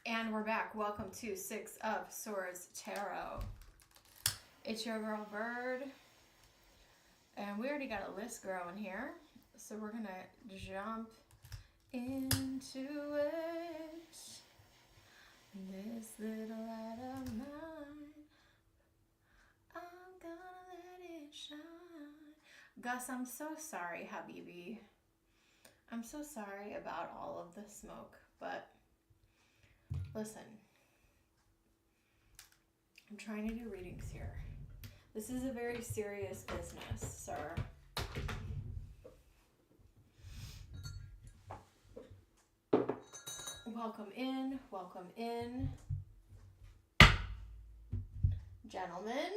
And we're back. Welcome to Six of Swords Tarot. It's your girl Bird. And we already got a list growing here. So we're going to jump into it. This little light of mine, I'm gonna let it shine. Gus, I'm so sorry, Habibi. I'm so sorry about all of the smoke, but listen, I'm trying to do readings here. This is a very serious business, sir. Welcome in, gentlemen.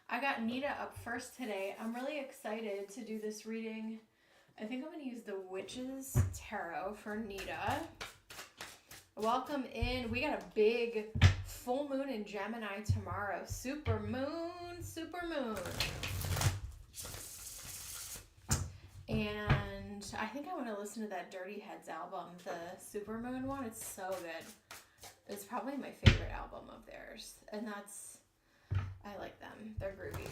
I got Nita up first today. I'm really excited to do this reading. I think I'm going to use the Witch's Tarot for Nita. Welcome in. We got a big full moon in Gemini tomorrow. Super moon, super moon. And I think I want to listen to that Dirty Heads album, the super moon one. It's so good. It's probably my favorite album of theirs. And that's, I like them. They're groovy.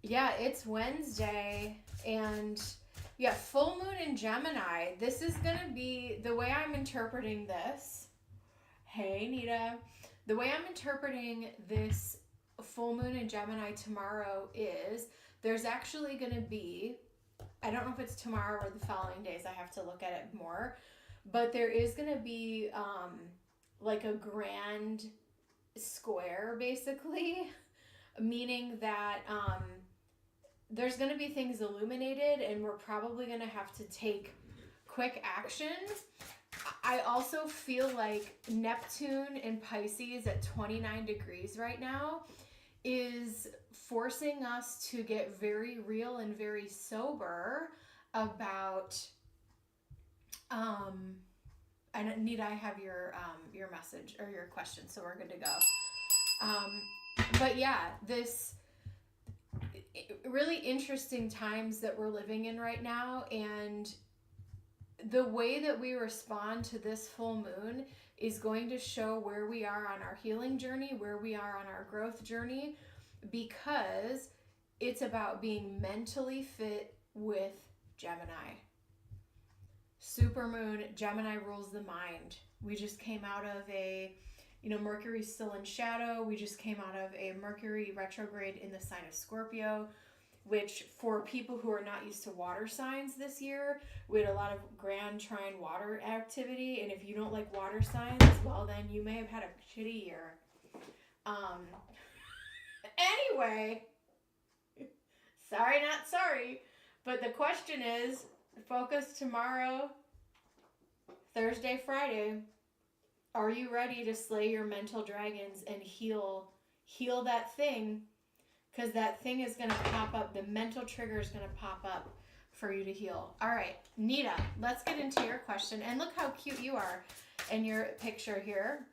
Yeah, it's Wednesday, and yeah, full moon in Gemini. This is going to be, the way I'm interpreting this, hey Nita, the way I'm interpreting this full moon in Gemini tomorrow is, there's actually going to be, I don't know if it's tomorrow or the following days, I have to look at it more, but there is going to be like a grand square, basically, meaning that there's going to be things illuminated and we're probably going to have to take quick action. I also feel like Neptune in Pisces at 29 degrees right now is forcing us to get very real and very sober about I have your message or your question, so we're good to go. But yeah, this really interesting times that we're living in right now, and the way that we respond to this full moon is going to show where we are on our healing journey, where we are on our growth journey, because it's about being mentally fit with Gemini. Supermoon, Gemini rules the mind. We just came out of a, Mercury's still in shadow. We just came out of a Mercury retrograde in the sign of Scorpio, which for people who are not used to water signs this year, we had a lot of grand trine water activity. And if you don't like water signs, well, then you may have had a shitty year. Anyway, sorry, not sorry. But the question is, focus tomorrow, Thursday, Friday. Are you ready to slay your mental dragons and heal that thing? Because that thing is going to pop up. The mental trigger is going to pop up for you to heal. All right, Nita, let's get into your question. And look how cute you are in your picture here.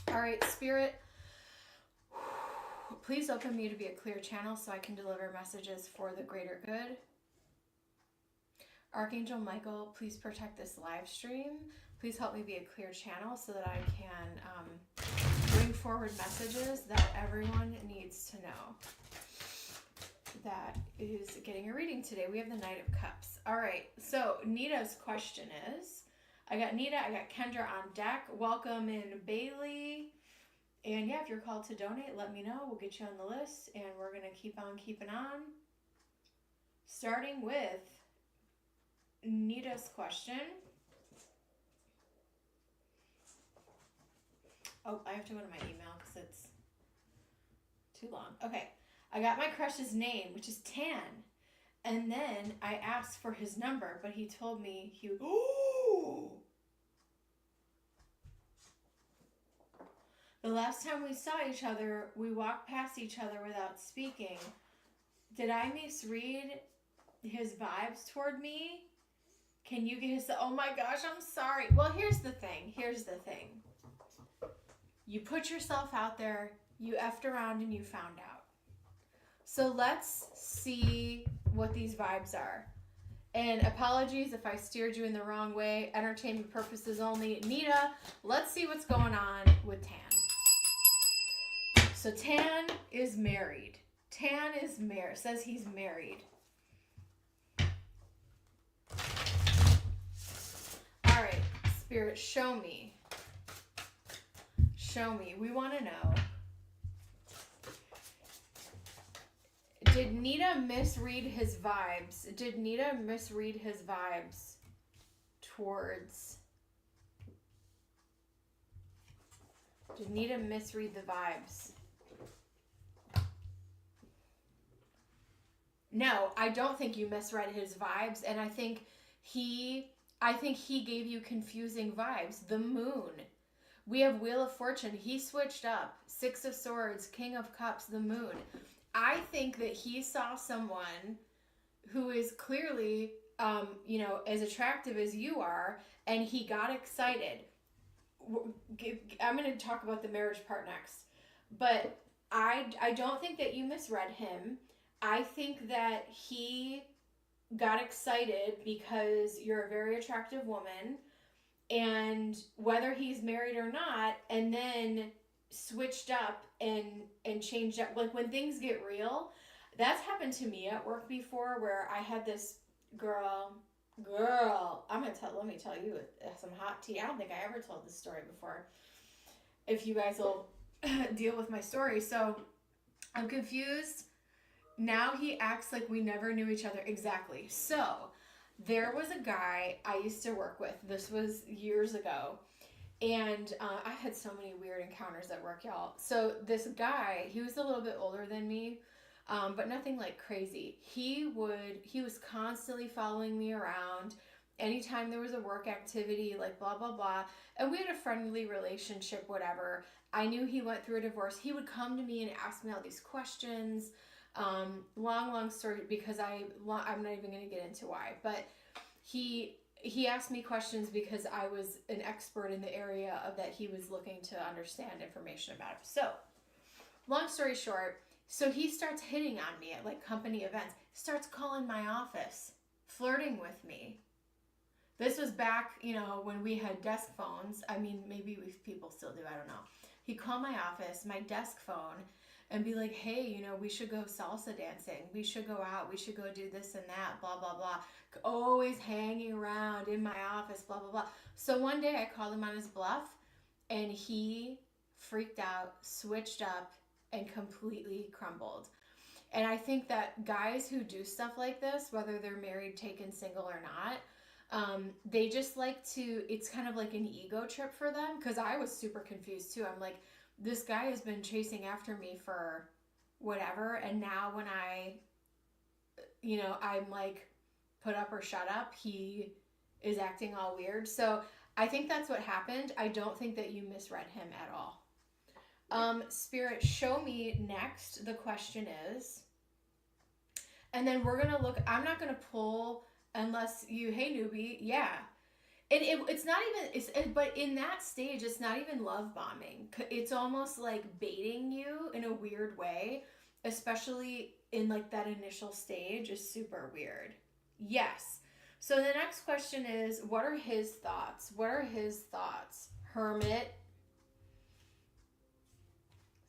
All right, Spirit, please open me to be a clear channel so I can deliver messages for the greater good. Archangel Michael, please protect this live stream. Please help me be a clear channel so that I can bring forward messages that everyone needs to know. That is getting a reading today. We have the Knight of Cups. All right, so Nita's question is, I got Nita, I got Kendra on deck. Welcome in, Bailey. And yeah, if you're called to donate, let me know. We'll get you on the list, and we're going to keep on keeping on. Starting with Nita's question. Oh, I have to go to my email because it's too long. Okay. I got my crush's name, which is Tan. And then I asked for his number, but he told me he would... Ooh! The last time we saw each other, we walked past each other without speaking. Did I misread his vibes toward me? Can you get his... Oh my gosh, I'm sorry. Well, here's the thing. You put yourself out there, you effed around, and you found out. So let's see what these vibes are. And apologies if I steered you in the wrong way. Entertainment purposes only. Nita, let's see what's going on with Tan. So Tan is married. Tan is married. Says he's married. All right, Spirit, show me. Show me. We want to know. Did Nita misread his vibes? Did Nita misread his vibes towards... Did Nita misread the vibes? No, I don't think you misread his vibes, and I think he gave you confusing vibes. The moon. We have Wheel of Fortune. He switched up. Six of Swords, King of Cups, the moon. I think that he saw someone who is clearly, as attractive as you are, and he got excited. I'm going to talk about the marriage part next, but I don't think that you misread him. I think that he got excited because you're a very attractive woman, and whether he's married or not, and then switched up and changed up. Like when things get real, that's happened to me at work before, where I had this girl, let me tell you some hot tea. I don't think I ever told this story before, if you guys will deal with my story. So I'm confused. Now he acts like we never knew each other. Exactly. So there was a guy I used to work with. This was years ago. And I had so many weird encounters at work, y'all. So this guy, he was a little bit older than me, but nothing like crazy. He was constantly following me around. Anytime there was a work activity, like blah, blah, blah. And we had a friendly relationship, whatever. I knew he went through a divorce. He would come to me and ask me all these questions. Long story, because I'm not even going to get into why. But he asked me questions because I was an expert in the area of that he was looking to understand information about. So, long story short, so he starts hitting on me at like company events, starts calling my office, flirting with me. This was back, when we had desk phones. I mean, maybe people still do, I don't know. He'd call my office, my desk phone, and be like, hey, we should go salsa dancing. We should go out. We should go do this and that, blah, blah, blah. Always hanging around in my office, blah, blah, blah. So one day I called him on his bluff, and he freaked out, switched up, and completely crumbled. And I think that guys who do stuff like this, whether they're married, taken, single, or not, they just like to, it's kind of like an ego trip for them, because I was super confused too. I'm like, this guy has been chasing after me for whatever, and now when I'm like, put up or shut up, he is acting all weird. So I think that's what happened. I don't think that you misread him at all. Spirit, show me next. The question is, and then we're going to look, I'm not going to pull unless you, hey newbie, yeah. And it's not even, but in that stage, it's not even love bombing. It's almost like baiting you in a weird way, especially in like that initial stage is super weird. Yes. So the next question is, what are his thoughts? What are his thoughts? Hermit.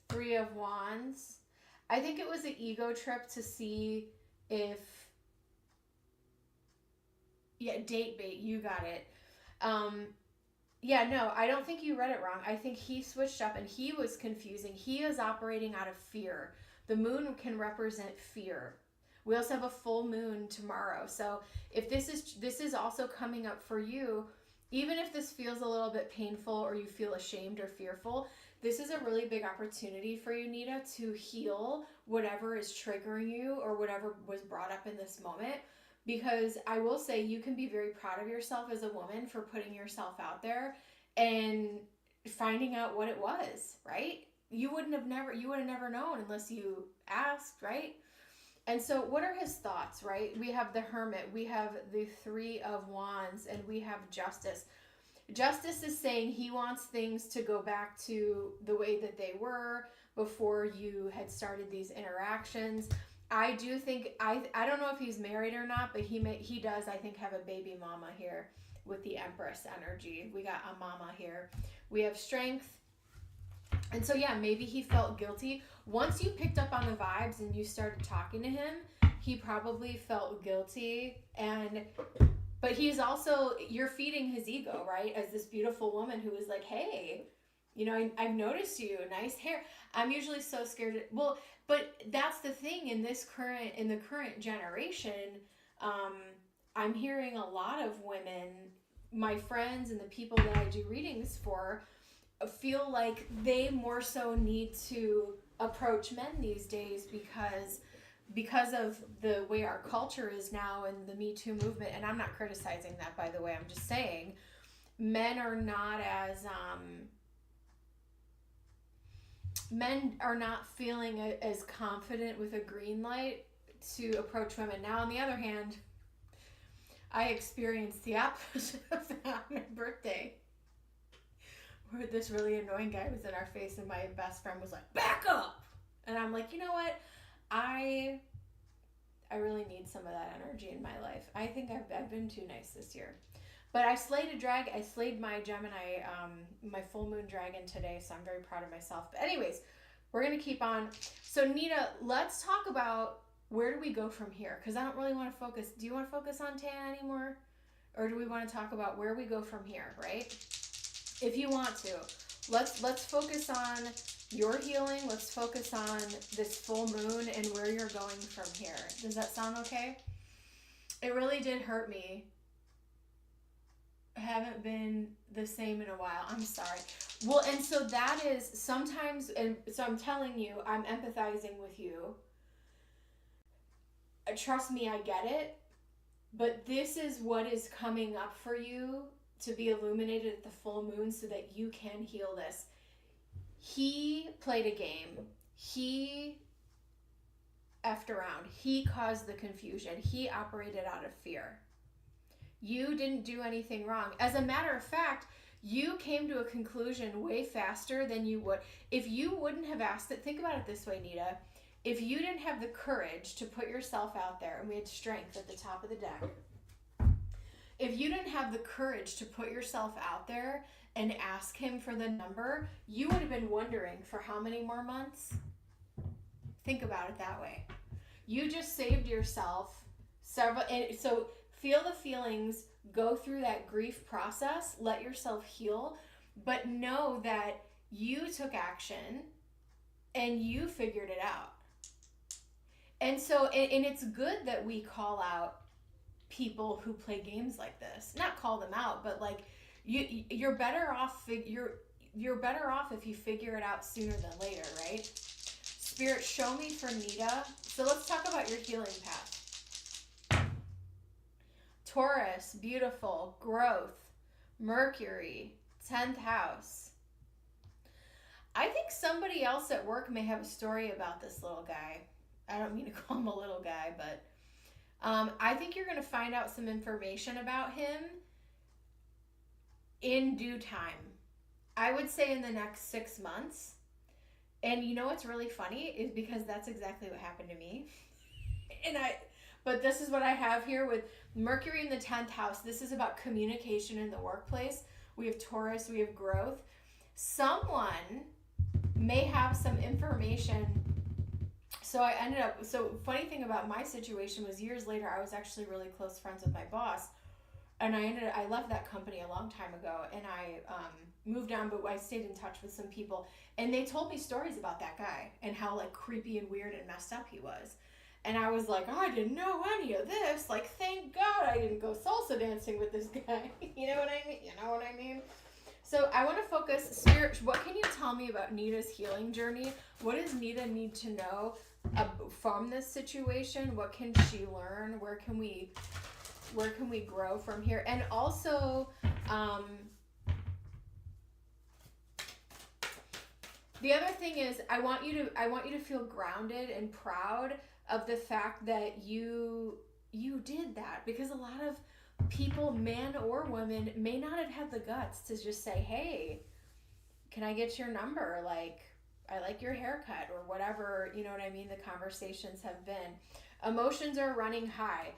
Three of Wands. I think it was an ego trip to see if, date bait, you got it. No, I don't think you read it wrong. I think he switched up and he was confusing. He is operating out of fear. The moon can represent fear. We also have a full moon tomorrow. So if this is also coming up for you, even if this feels a little bit painful or you feel ashamed or fearful, this is a really big opportunity for you, Nita, to heal whatever is triggering you or whatever was brought up in this moment. Because I will say you can be very proud of yourself as a woman for putting yourself out there and finding out what it was, right? You would have never known unless you asked, right? And so what are his thoughts, right? We have the Hermit, we have the Three of Wands, and we have Justice. Justice is saying he wants things to go back to the way that they were before you had started these interactions. I do think, I don't know if he's married or not, but he does, I think, have a baby mama here with the Empress energy. We got a mama here. We have strength. And so, yeah, maybe he felt guilty. Once you picked up on the vibes and you started talking to him, he probably felt guilty. But he's also, you're feeding his ego, right? As this beautiful woman who is like, hey, you know, I've noticed you, nice hair. I'm usually so scared. But that's the thing in the current generation. I'm hearing a lot of women, my friends and the people that I do readings for, feel like they more so need to approach men these days because of the way our culture is now and the Me Too movement. And I'm not criticizing that, by the way. I'm just saying men are not feeling as confident with a green light to approach women. Now, on the other hand, I experienced the opposite of that on my birthday, where this really annoying guy was in our face and my best friend was like, back up! And I'm like, you know what? I really need some of that energy in my life. I think I've been too nice this year. But I slayed I slayed my Gemini, my full moon dragon today, so I'm very proud of myself. But anyways, we're going to keep on. So Nita, let's talk about where do we go from here? Because I don't really want to focus. Do you want to focus on Tan anymore? Or do we want to talk about where we go from here, right? If you want to, let's focus on your healing. Let's focus on this full moon and where you're going from here. Does that sound okay? It really did hurt me. I haven't been the same in a while. I'm sorry. Well, and so that is sometimes, and so I'm telling you, I'm empathizing with you. Trust me, I get it. But this is what is coming up for you to be illuminated at the full moon so that you can heal this. He played a game. He effed around. He caused the confusion. He operated out of fear. You didn't do anything wrong. As a matter of fact, you came to a conclusion way faster than you would. If you wouldn't have asked it, think about it this way, Nita. If you didn't have the courage to put yourself out there, and we had strength at the top of the deck, if you didn't have the courage to put yourself out there and ask him for the number, you would have been wondering for how many more months? Think about it that way. You just saved yourself several, and so feel the feelings, go through that grief process, let yourself heal, but know that you took action and you figured it out. And so, and it's good that we call out people who play games like this. Not call them out, but like you're better off you're better off if you figure it out sooner than later, right? Spirit, show me for Nita. So let's talk about your healing path. Taurus, beautiful, growth, Mercury, 10th house. I think somebody else at work may have a story about this little guy. I don't mean to call him a little guy, but I think you're going to find out some information about him in due time. I would say in the next 6 months. And you know what's really funny is because that's exactly what happened to me. But this is what I have here with Mercury in the 10th house. This is about communication in the workplace. We have Taurus, we have growth. Someone may have some information. So funny thing about my situation was years later, I was actually really close friends with my boss. And I left that company a long time ago, and I moved on, but I stayed in touch with some people, and they told me stories about that guy and how like creepy and weird and messed up he was. And I was like, oh, I didn't know any of this. Like, thank God I didn't go salsa dancing with this guy. You know what I mean? You know what I mean? So I want to focus, Spirit, what can you tell me about Nita's healing journey? What does Nita need to know from this situation? What can she learn? Where can we grow from here? And also, the other thing is, I want you to feel grounded and proud of the fact that you did that, because a lot of people, men or women, may not have had the guts to just say, hey, can I get your number? Like, I like your haircut, or whatever, you know what I mean, the conversations have been. Emotions are running high.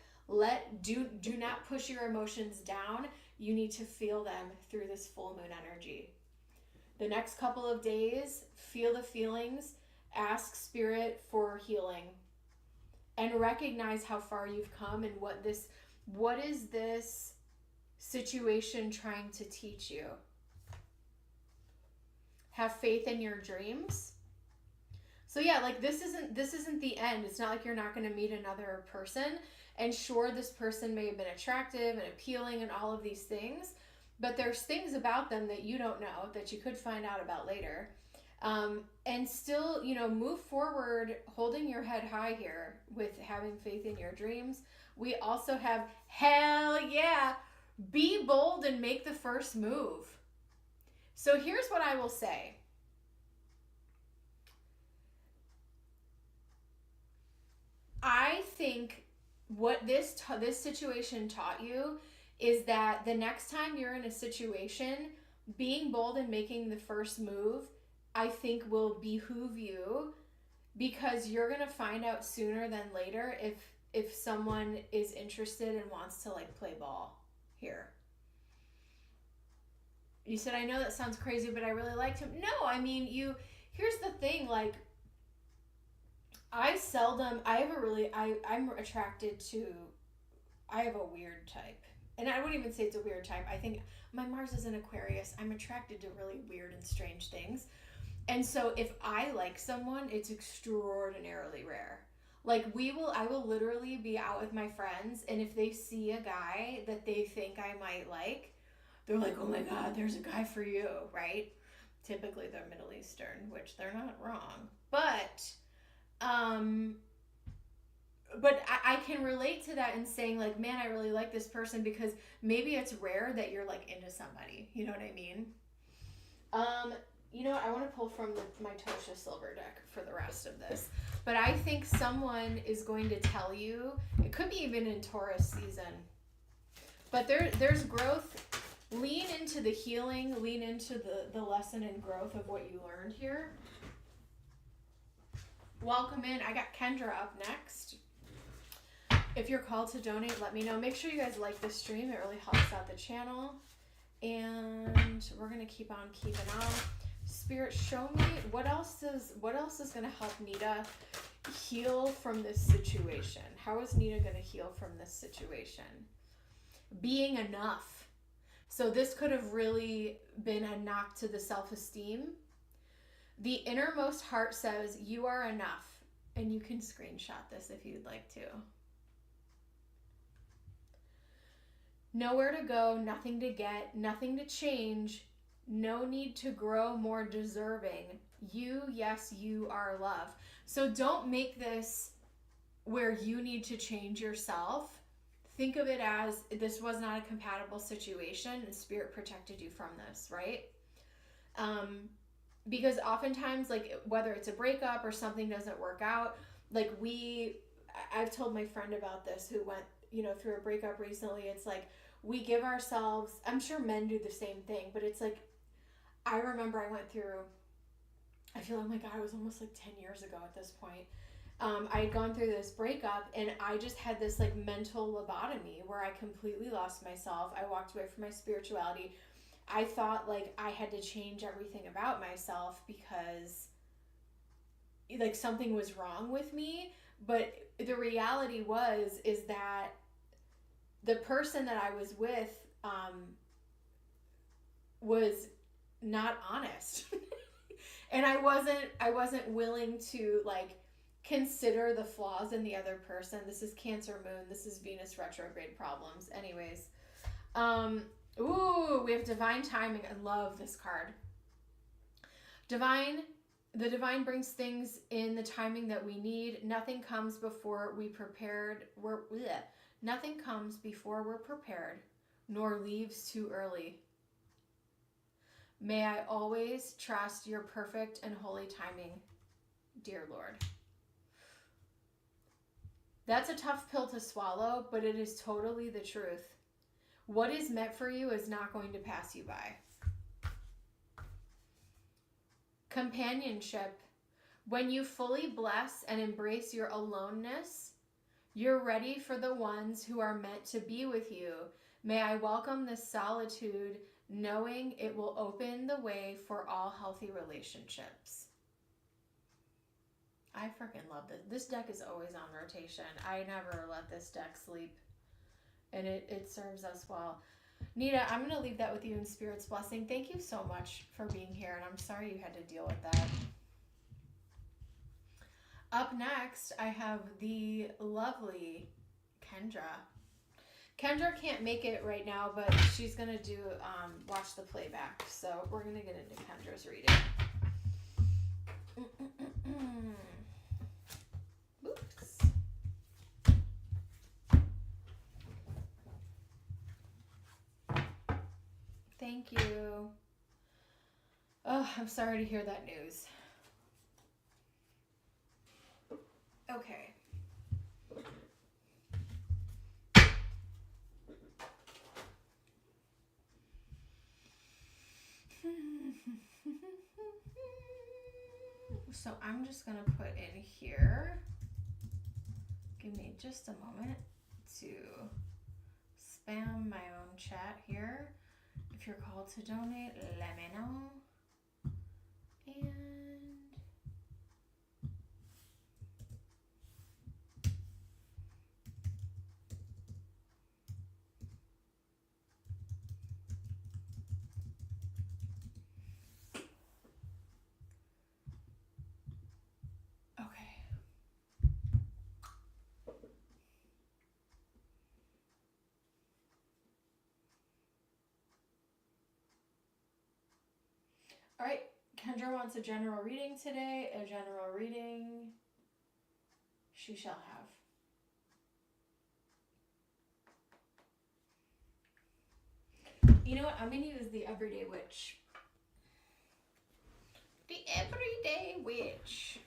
Do not push your emotions down. You need to feel them through this full moon energy. The next couple of days, feel the feelings, ask spirit for healing, and recognize how far you've come and what is this situation trying to teach you. Have faith in your dreams. So yeah, like this isn't the end. It's not like you're not going to meet another person. And sure, this person may have been attractive and appealing and all of these things, but there's things about them that you don't know that you could find out about later. And still, you know, move forward holding your head high here with having faith in your dreams. We also have, hell yeah, be bold and make the first move. So here's what I will say. I think what this situation taught you is that the next time you're in a situation, being bold and making the first move, I think will behoove you, because you're going to find out sooner than later if someone is interested and wants to like play ball here. You said, I know that sounds crazy, but I really liked him. No, I mean, here's the thing, like, I'm attracted to, I have a weird type. And I wouldn't even say it's a weird type. I think my Mars is in Aquarius. I'm attracted to really weird and strange things. And so if I like someone, it's extraordinarily rare. Like I will literally be out with my friends, and if they see a guy that they think I might like, they're like, oh my God, there's a guy for you, right? Typically they're Middle Eastern, which they're not wrong. But I can relate to that in saying like, man, I really like this person, because maybe it's rare that you're like into somebody. You know what I mean? You know what? I want to pull from my Tosha Silver deck for the rest of this. But I think someone is going to tell you, it could be even in Taurus season, but there's growth. Lean into the healing, lean into the lesson and growth of what you learned here. Welcome in. I got Kendra up next. If you're called to donate, let me know. Make sure you guys like this stream. It really helps out the channel. And we're going to keep on keeping on. Spirit, show me what else is going to help Nita heal from this situation. How is Nita going to heal from this situation? Being enough. So this could have really been a knock to the self-esteem. The innermost heart says you are enough. And you can screenshot this if you'd like to. Nowhere to go, nothing to get, nothing to change, no need to grow more deserving. You, yes, you are love. So don't make this where you need to change yourself. Think of it as this was not a compatible situation and Spirit protected you from this, right? Because oftentimes, like whether it's a breakup or something doesn't work out, like I've told my friend about this who went, you know, through a breakup recently. It's like we give ourselves, I'm sure men do the same thing, but it's like, I remember I went through, I feel like, oh my God, it was almost like 10 years ago at this point. I had gone through this breakup and I just had this like mental lobotomy where I completely lost myself. I walked away from my spirituality. I thought like I had to change everything about myself because like something was wrong with me. But the reality is that the person that I was with was not honest. And I wasn't willing to like consider the flaws in the other person. This is Cancer moon. This is Venus retrograde problems. Anyways, ooh, we have divine timing. I love this card. The divine brings things in the timing that we need. Nothing comes before we prepared. Nothing comes before we're prepared, nor leaves too early. May I always trust your perfect and holy timing, dear Lord. That's a tough pill to swallow, but it is totally the truth. What is meant for you is not going to pass you by. Companionship. When you fully bless and embrace your aloneness, you're ready for the ones who are meant to be with you. May I welcome this solitude, knowing it will open the way for all healthy relationships. I freaking love this. This deck is always on rotation. I never let this deck sleep, and it serves us well. Nita, I'm going to leave that with you in Spirit's blessing. Thank you so much for being here, and I'm sorry you had to deal with that. Up next, I have the lovely Kendra. Kendra can't make it right now, but she's going to do watch the playback. So we're going to get into Kendra's reading. Oops. Thank you. Oh, I'm sorry to hear that news. Okay. So I'm just going to put in here. Give me just a moment to spam my own chat here. If you're called to donate, let me know. And okay. All right. Kendra wants a general reading today. A general reading she shall have. You know what? I'm going to use the Everyday Witch. The Everyday Witch.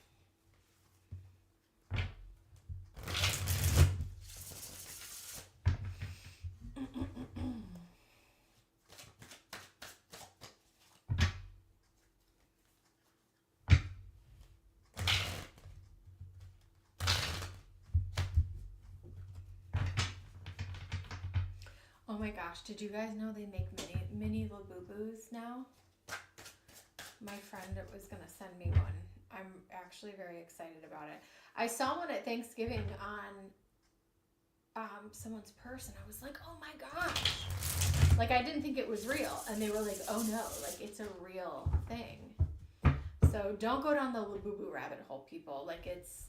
Oh my gosh, did you guys know they make mini Labubus now? My friend was going to send me one. I'm actually very excited about it. I saw one at Thanksgiving on someone's purse, and I was like, oh my gosh. Like, I didn't think it was real. And they were like, oh no, like, it's a real thing. So don't go down the Labubu rabbit hole, people. Like, it's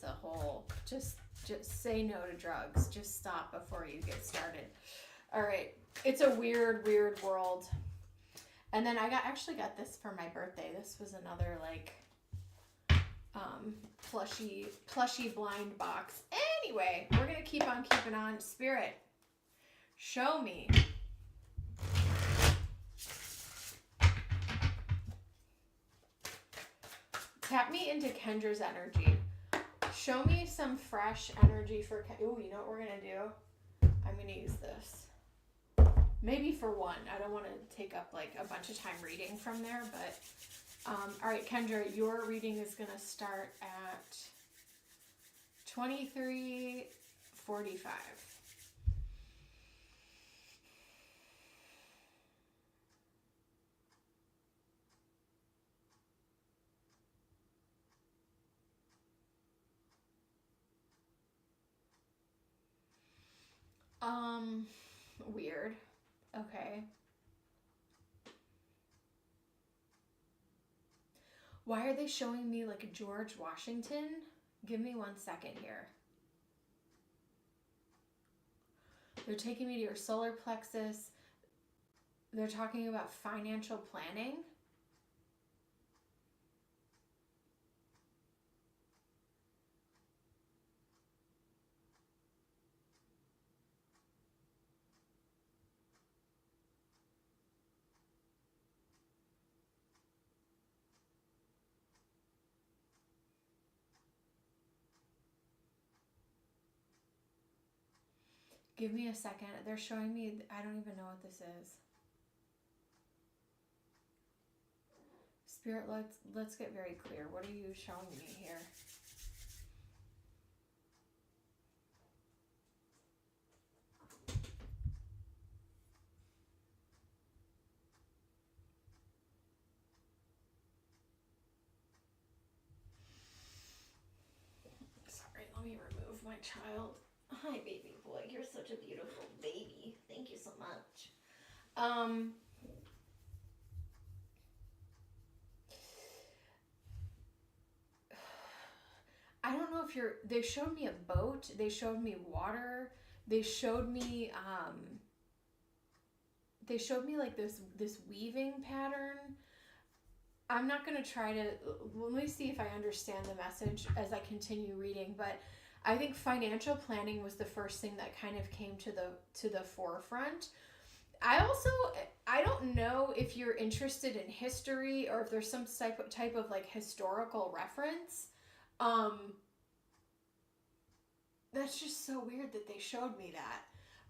a whole, just say no to drugs. Just stop before you get started. All right. It's a weird, weird world. And then I actually got this for my birthday. This was another like plushy blind box. Anyway, we're gonna keep on keeping on. Spirit, show me. Tap me into Kendra's energy. Show me some fresh energy for Ooh, you know what we're gonna do? I'm gonna use this. Maybe for one. I don't want to take up like a bunch of time reading from there, but all right, Kendra, your reading is going to start at 23:45. Weird. Okay. Why are they showing me like a George Washington? Give me 1 second here. They're taking me to your solar plexus. They're talking about financial planning. Give me a second. They're showing me, I don't even know what this is. Spirit, let's get very clear. What are you showing me here? Sorry, let me remove my child. Hi, baby boy. You're such a beautiful baby. Thank you so much. I don't know if they showed me a boat, they showed me water, they showed me like this weaving pattern. I'm not going to try to, let me see if I understand the message as I continue reading, but I think financial planning was the first thing that kind of came to the forefront. I don't know if you're interested in history or if there's some type of like historical reference. That's just so weird that they showed me that.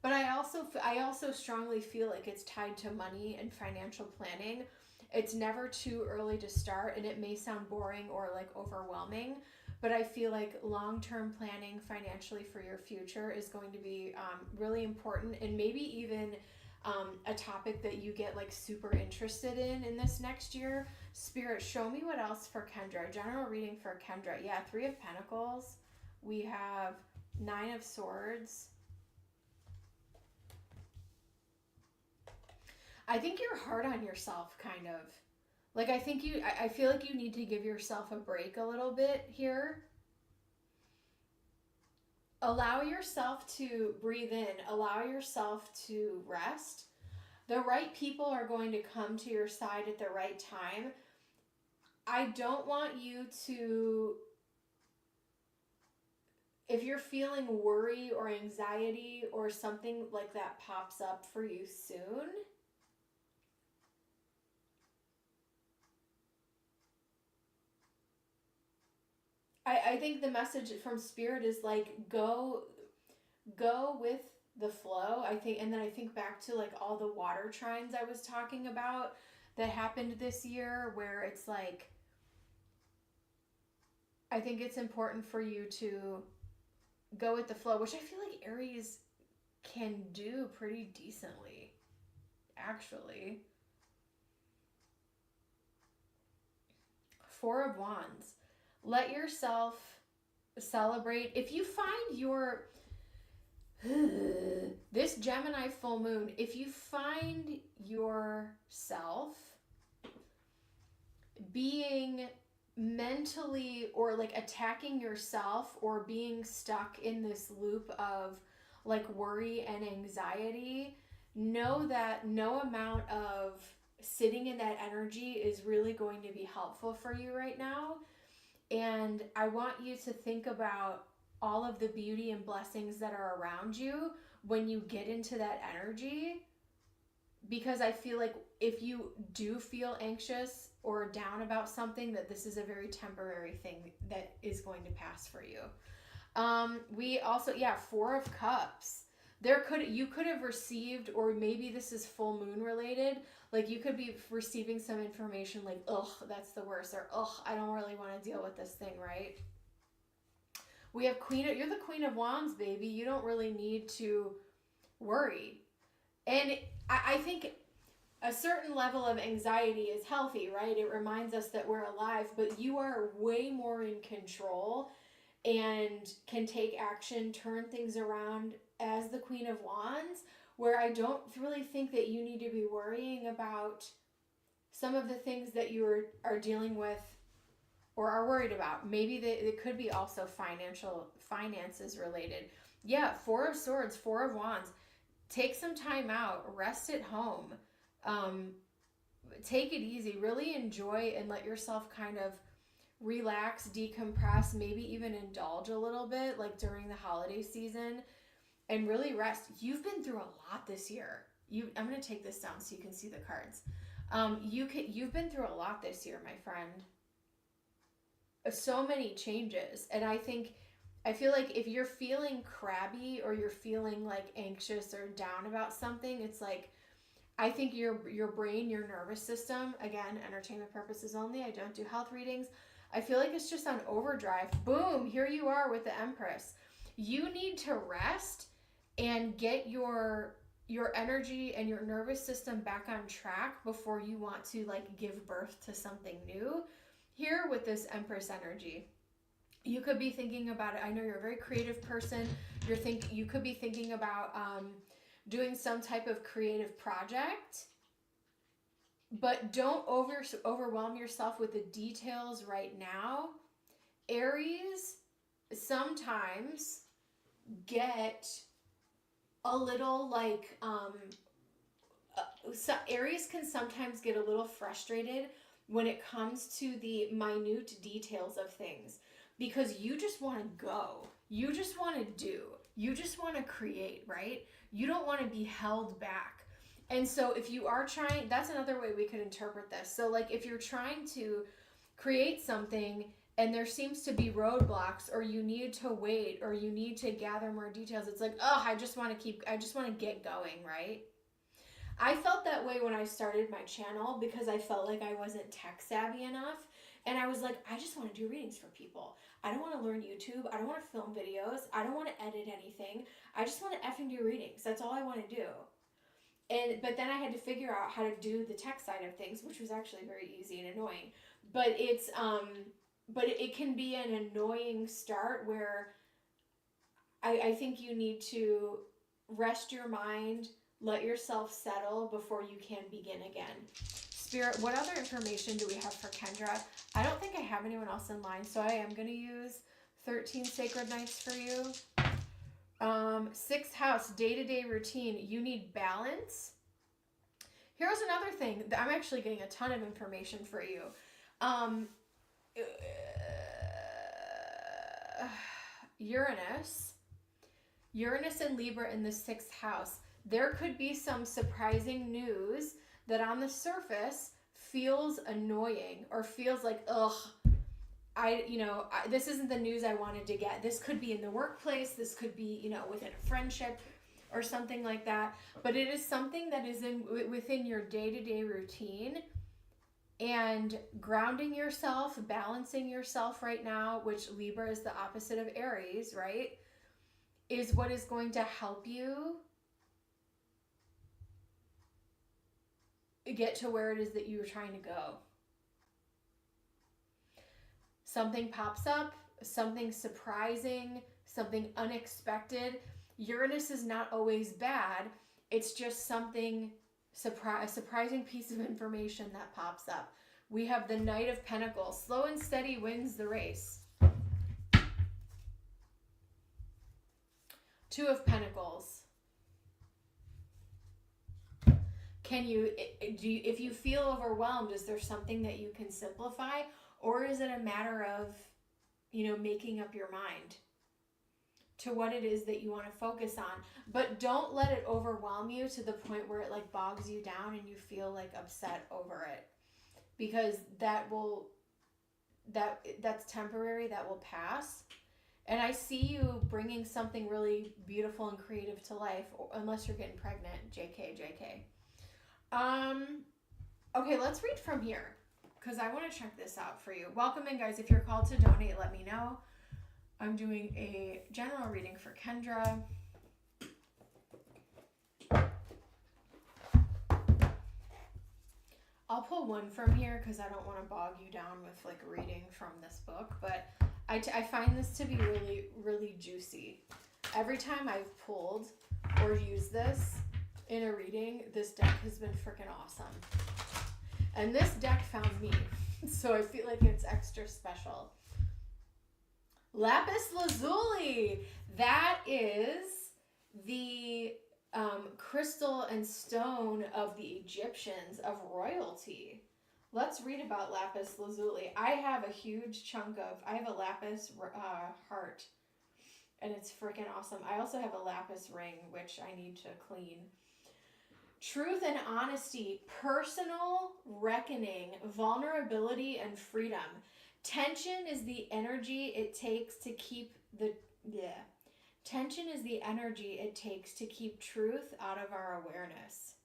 But I also strongly feel like it's tied to money and financial planning. It's never too early to start, and it may sound boring or like overwhelming, but I feel like long-term planning financially for your future is going to be really important, and maybe even a topic that you get like super interested in this next year. Spirit, show me what else for Kendra. General reading for Kendra. Yeah, 3 of Pentacles. We have 9 of Swords. I think you're hard on yourself, kind of. Like, I feel like you need to give yourself a break a little bit here. Allow yourself to breathe in. Allow yourself to rest. The right people are going to come to your side at the right time. I don't want you to, if you're feeling worry or anxiety or something like that pops up for you soon, I think the message from Spirit is like, go with the flow. I think, and then I think back to like all the water trines I was talking about that happened this year, where it's like, I think it's important for you to go with the flow, which I feel like Aries can do pretty decently, actually. 4 of Wands. Let yourself celebrate. If you find your this Gemini full moon, if you find yourself being mentally or like attacking yourself or being stuck in this loop of like worry and anxiety, know that no amount of sitting in that energy is really going to be helpful for you right now. And I want you to think about all of the beauty and blessings that are around you when you get into that energy, because I feel like if you do feel anxious or down about something, that this is a very temporary thing that is going to pass for you. We also, 4 of Cups. You could have received, or maybe this is full moon related, like you could be receiving some information like, ugh, that's the worst, or ugh, I don't really want to deal with this thing, right? We have you're the Queen of Wands, baby. You don't really need to worry. And I think a certain level of anxiety is healthy, right? It reminds us that we're alive, but you are way more in control and can take action, turn things around as the Queen of Wands, where I don't really think that you need to be worrying about some of the things that you are dealing with or are worried about. Maybe it could be also finances related. 4 of Swords, 4 of Wands. Take some time out, rest at home, take it easy, really enjoy and let yourself kind of relax, decompress, maybe even indulge a little bit like during the holiday season, and really rest. You've been through a lot this year. I'm going to take this down so you can see the cards. You've been through a lot this year, my friend. So many changes. And I feel like if you're feeling crabby or you're feeling like anxious or down about something, it's like, I think your brain, your nervous system, again, entertainment purposes only, I don't do health readings. I feel like it's just on overdrive. Boom, here you are with the Empress. You need to rest and get your energy and your nervous system back on track before you want to like give birth to something new here with this Empress energy. You could be thinking about it. I know you're a very creative person. You could be thinking about doing some type of creative project, but don't overwhelm yourself with the details right now. Aries sometimes get a little like Aries can sometimes get a little frustrated when it comes to the minute details of things, because you just want to go, you just want to do, you just want to create, right? You don't want to be held back. And so if you are trying, that's another way we could interpret this. So like if you're trying to create something and there seems to be roadblocks, or you need to wait, or you need to gather more details, it's like, oh, I just want to get going, right? I felt that way when I started my channel because I felt like I wasn't tech savvy enough. And I was like, I just want to do readings for people. I don't want to learn YouTube. I don't want to film videos. I don't want to edit anything. I just want to effing do readings. That's all I want to do. But then I had to figure out how to do the tech side of things, which was actually very easy and annoying. But it can be an annoying start where I think you need to rest your mind, let yourself settle before you can begin again. Spirit, what other information do we have for Kendra? I don't think I have anyone else in line, so I am going to use 13 Sacred Nights for you. 6th house, day-to-day routine. You need balance. Here's another thing. I'm actually getting a ton of information for you. Uranus and Libra in the 6th house. There could be some surprising news that on the surface feels annoying or feels like, ugh, this isn't the news I wanted to get. This could be in the workplace. This could be, within a friendship or something like that. But it is something that is within your day-to-day routine, and grounding yourself, balancing yourself right now, which Libra is the opposite of Aries, right, is what is going to help you get to where it is that you're trying to go. Something pops up, something surprising, something unexpected. Uranus is not always bad. It's just something, a surprising piece of information that pops up. We have the Knight of Pentacles. Slow and steady wins the race. 2 of Pentacles. If you feel overwhelmed, is there something that you can simplify, or is it a matter of, making up your mind to what it is that you want to focus on? But don't let it overwhelm you to the point where it like bogs you down and you feel like upset over it, because that's temporary. That will pass. And I see you bringing something really beautiful and creative to life, unless you're getting pregnant. JK. Okay, let's read from here, because I want to check this out for you. Welcome in, guys. If you're called to donate, let me know. I'm doing a general reading for Kendra. I'll pull one from here because I don't want to bog you down with like reading from this book, but I find this to be really, really juicy. Every time I've pulled or used this in a reading, this deck has been freaking awesome. And this deck found me, so I feel like it's extra special. Lapis Lazuli. That is the crystal and stone of the Egyptians, of royalty. Let's read about Lapis Lazuli. I have a huge chunk I have a lapis heart, and it's freaking awesome. I also have a lapis ring, which I need to clean. Truth and honesty, personal reckoning, vulnerability, and freedom. Tension is the energy it takes to keep Tension is the energy it takes to keep truth out of our awareness.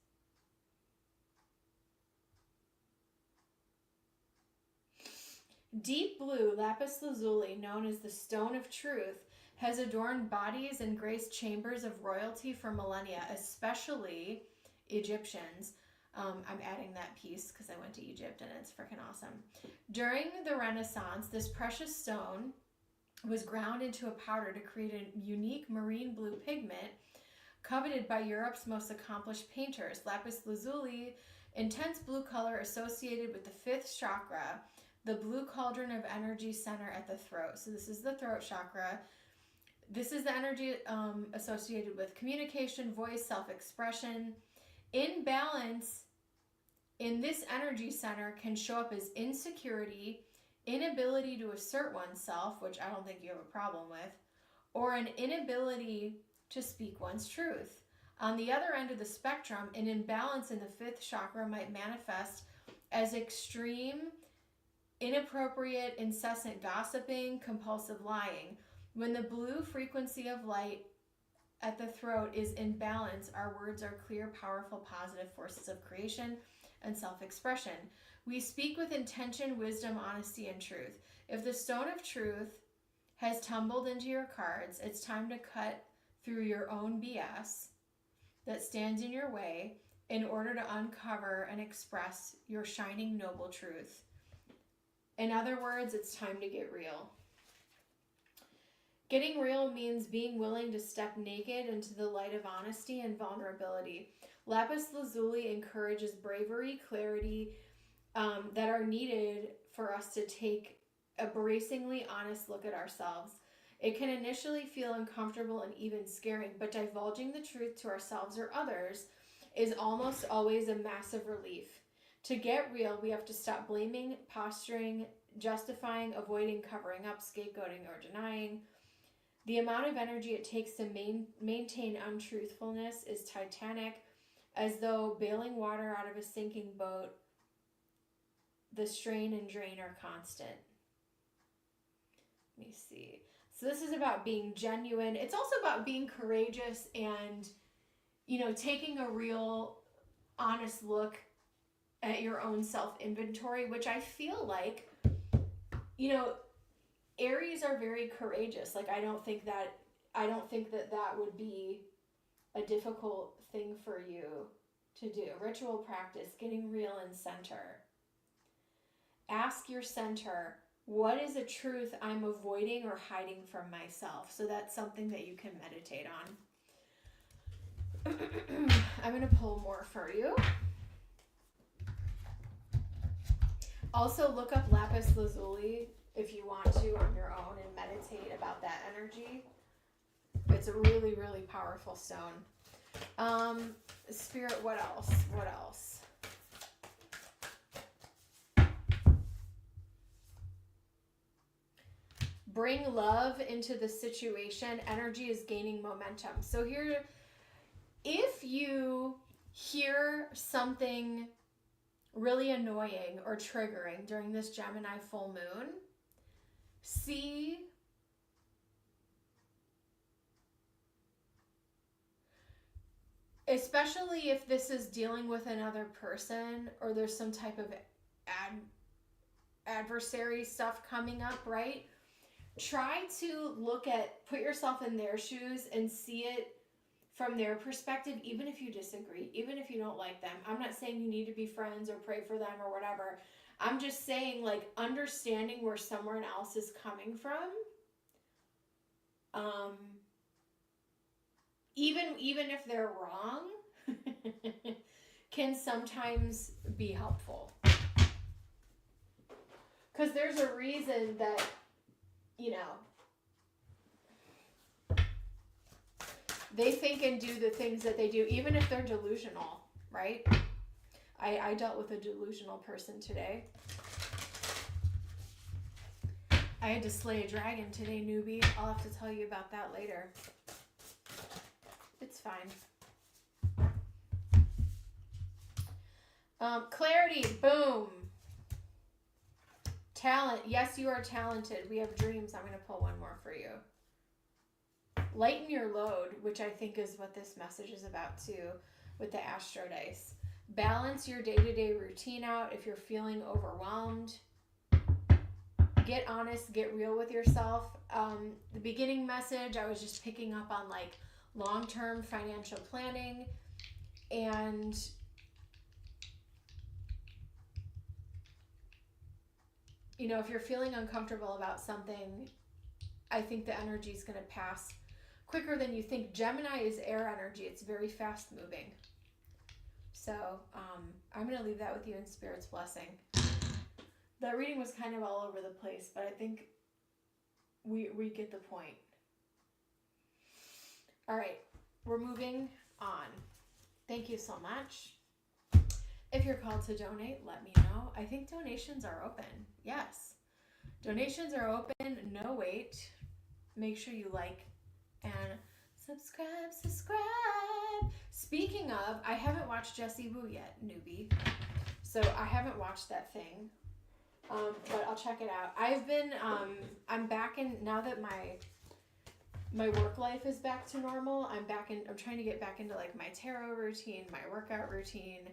Deep blue lapis lazuli, known as the stone of truth, has adorned bodies and graced chambers of royalty for millennia, especially Egyptians. I'm adding that piece because I went to Egypt and it's freaking awesome. During the Renaissance, this precious stone was ground into a powder to create a unique marine blue pigment coveted by Europe's most accomplished painters. Lapis lazuli, intense blue color associated with the fifth chakra, the blue cauldron of energy center at the throat. So this is the throat chakra. This is the energy associated with communication, voice, self-expression. Imbalance in this energy center can show up as insecurity, inability to assert oneself, which I don't think you have a problem with, or an inability to speak one's truth. On the other end of the spectrum, an imbalance in the fifth chakra might manifest as extreme, inappropriate, incessant gossiping, compulsive lying. When the blue frequency of light at the throat is in balance, our words are clear, powerful, positive forces of creation and self-expression. We speak with intention, wisdom, honesty, and truth. If the stone of truth has tumbled into your cards, it's time to cut through your own BS that stands in your way in order to uncover and express your shining, noble truth. In other words, it's time to get real. Getting real means being willing to step naked into the light of honesty and vulnerability. Lapis lazuli encourages bravery, clarity that are needed for us to take a bracingly honest look at ourselves. It can initially feel uncomfortable and even scary, but divulging the truth to ourselves or others is almost always a massive relief. To get real, we have to stop blaming, posturing, justifying, avoiding, covering up, scapegoating, or denying. The amount of energy it takes to maintain untruthfulness is titanic, as though bailing water out of a sinking boat. The strain and drain are constant. Let me see. So this is about being genuine. It's also about being courageous and, taking a real honest look at your own self-inventory, which I feel like, Aries are very courageous. Like, I don't think that would be a difficult thing for you to do. Ritual practice, getting real in center. Ask your center, what is a truth I'm avoiding or hiding from myself? So that's something that you can meditate on. I'm going to pull more for you. Also, look up lapis lazuli if you want to on your own and meditate about that energy. It's a really, really powerful stone. Spirit, what else? What else? Bring love into the situation. Energy is gaining momentum. So here, if you hear something really annoying or triggering during this Gemini full moon, see especially if this is dealing with another person or there's some type of adversary stuff coming up, right? Try to put yourself in their shoes and see it from their perspective, even if you disagree, even if you don't like them. I'm not saying you need to be friends or pray for them or whatever. I'm just saying, understanding where someone else is coming from, even if they're wrong, can sometimes be helpful. Because there's a reason that, they think and do the things that they do, even if they're delusional, right? I dealt with a delusional person today. I had to slay a dragon today, newbie. I'll have to tell you about that later. It's fine. Clarity, boom. Talent, yes, you are talented. We have dreams. I'm going to pull one more for you. Lighten your load, which I think is what this message is about too, with the Astro Dice. Balance your day-to-day routine out if you're feeling overwhelmed. get honest, get real with yourself. The beginning message, I was just picking up on like long-term financial planning, and you know, if you're feeling uncomfortable about something, I think the energy is going to pass quicker than you think. Gemini is air energy. It's very fast moving. So I'm going to leave that with you in Spirit's blessing. That reading was kind of all over the place, but I think we get the point. All right, we're moving on. Thank you so much. If you're called to donate, let me know. I think donations are open. Yes. Donations are open. No wait. Make sure you like and subscribe. Speaking of, I haven't watched Jessie Woo yet, newbie. So I haven't watched that thing. But I'll check it out. I'm back in, now that my work life is back to normal, I'm trying to get back into like my tarot routine, my workout routine,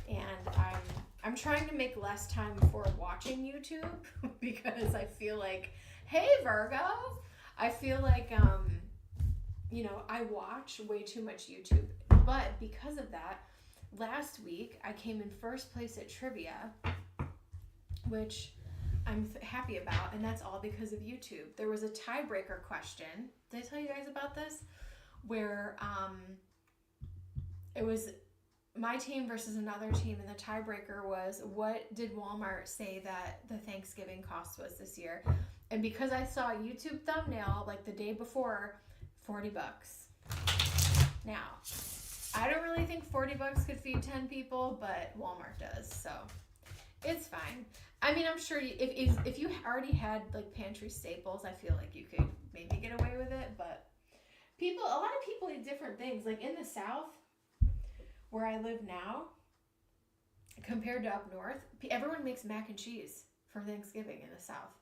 and I'm trying to make less time for watching YouTube because I feel like, hey Virgo, I feel like, you know, I watch way too much YouTube, but because of that, last week I came in first place at trivia, which I'm happy about, and that's all because of YouTube. There was a tiebreaker question. Did I tell you guys about this? Where it was my team versus another team, and the tiebreaker was, what did Walmart say that the Thanksgiving cost was this year? And because I saw a YouTube thumbnail like the day before, $40. Now, I don't really think $40 could feed 10 people, but Walmart does, so it's fine. I mean, I'm sure if you already had like pantry staples, I feel like you could maybe get away with it, but a lot of people eat different things. Like in the South, where I live now, compared to up north, everyone makes mac and cheese for Thanksgiving in the South.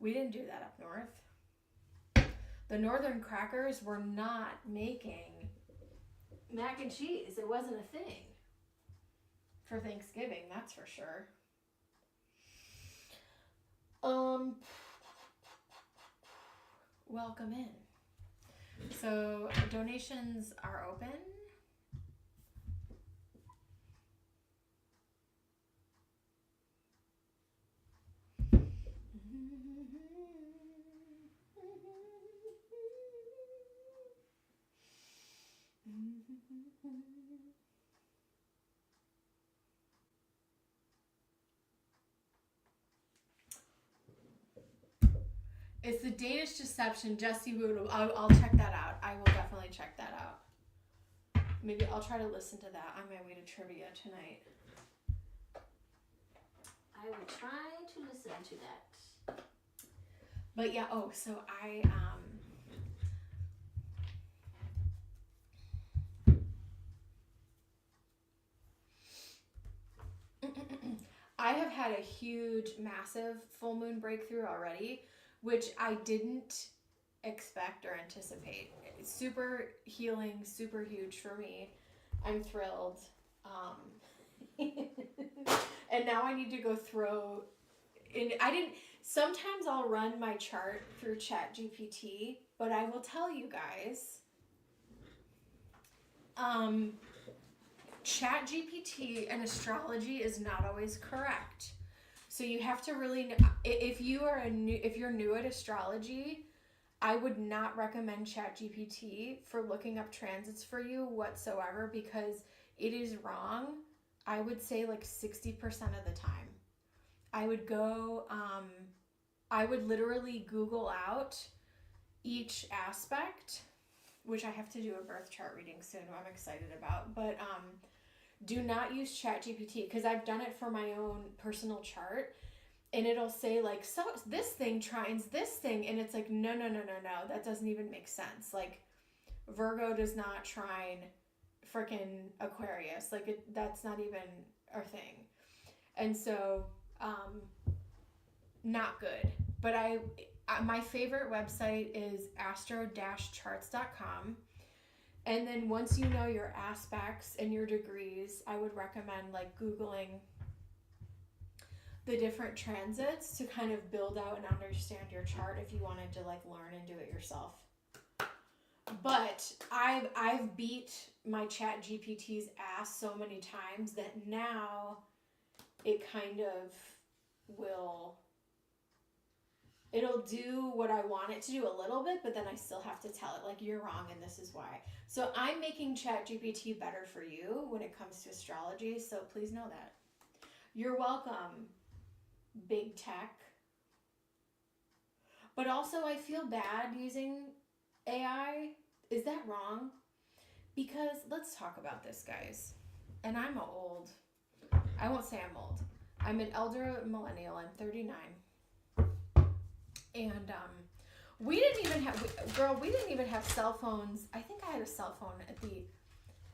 We didn't do that up north. The Northern crackers were not making mac and cheese. It wasn't a thing for Thanksgiving, that's for sure. Welcome in. So donations are open. It's the Danish Deception, Jessie Woo. I'll check that out. I will definitely check that out. Maybe I'll try to listen to that on my way to trivia tonight. I will try to listen to that. But yeah, so I have had a huge, massive full moon breakthrough already, which I didn't expect or anticipate. It's super healing, super huge for me. I'm thrilled. And now I need to go throw in. Sometimes I'll run my chart through ChatGPT, but I will tell you guys, ChatGPT and astrology is not always correct. So you have to really know, if you're new at astrology, I would not recommend ChatGPT for looking up transits for you whatsoever, because it is wrong. I would say like 60% of the time. I would go, I would literally Google out each aspect, which I have to do a birth chart reading soon, I'm excited about, but do not use ChatGPT, because I've done it for my own personal chart, and it'll say like, so this thing trines this thing, and it's like, no, that doesn't even make sense. Like, Virgo does not trine freaking Aquarius. Like, that's not even a thing. And so, not good. But my favorite website is astro-charts.com. And then once you know your aspects and your degrees, I would recommend like Googling the different transits to kind of build out and understand your chart if you wanted to like learn and do it yourself. But I've beat my Chat GPT's ass so many times that now it kind of it'll do what I want it to do a little bit, but then I still have to tell it, like, you're wrong and this is why. So I'm making Chat GPT better for you when it comes to astrology, so please know that. You're welcome, big tech. But also I feel bad using AI. Is that wrong? Because let's talk about this, guys. And I won't say I'm old. I'm an elder millennial. I'm 39. And we didn't even have cell phones. I think I had a cell phone at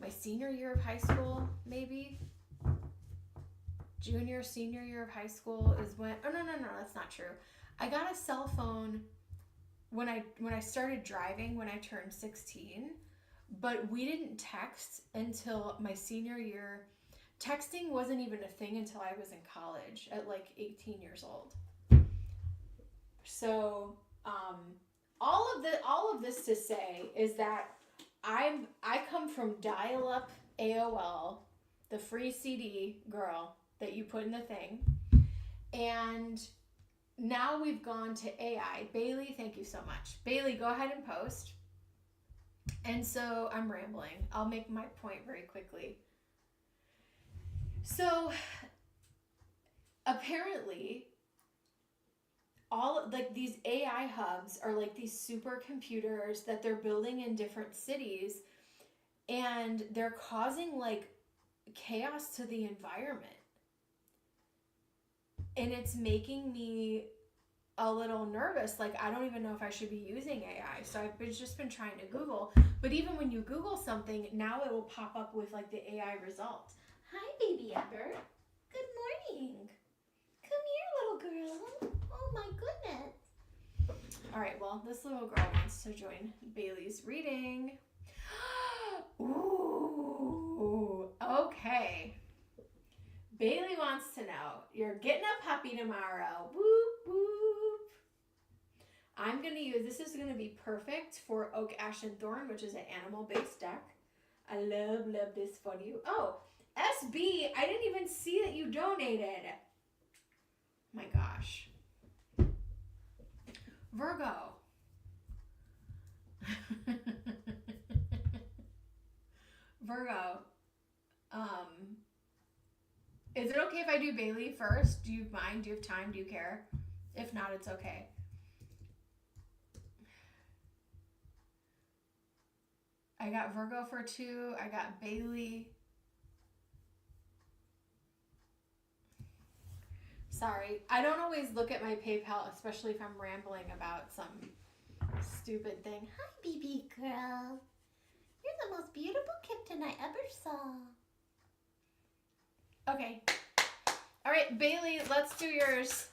my senior year of high school, maybe. Senior year of high school is when, no, that's not true. I got a cell phone when I started driving when I turned 16, but we didn't text until my senior year. Texting wasn't even a thing until I was in college at like 18 years old. So, all of this to say is that I come from dial-up AOL, the free CD girl that you put in the thing, and now we've gone to AI. Bailey, thank you so much. Bailey, go ahead and post. And so I'm rambling. I'll make my point very quickly. So apparently, all like these AI hubs are like these supercomputers that they're building in different cities, and they're causing like chaos to the environment. And it's making me a little nervous. Like, I don't even know if I should be using AI. So I've just been trying to Google. But even when you Google something, now it will pop up with like the AI results. Hi, baby Ember. Good morning. Come here, little girl. Oh my goodness. All right, well, this little girl wants to join Bailey's reading. Ooh, okay. Bailey wants to know, you're getting a puppy tomorrow. Whoop, whoop. I'm going to use, this is going to be perfect for Oak, Ash, and Thorn, which is an animal-based deck. I love this for you. Oh, SB, I didn't even see that you donated. My gosh. Virgo. Virgo. Is it okay if I do Bailey first? Do you mind? Do you have time? Do you care? If not, it's okay. I got Virgo for 2. I got Bailey. Sorry. I don't always look at my PayPal, especially if I'm rambling about some stupid thing. Hi, baby girl. You're the most beautiful kitten I ever saw. Okay. All right, Bailey, let's do yours.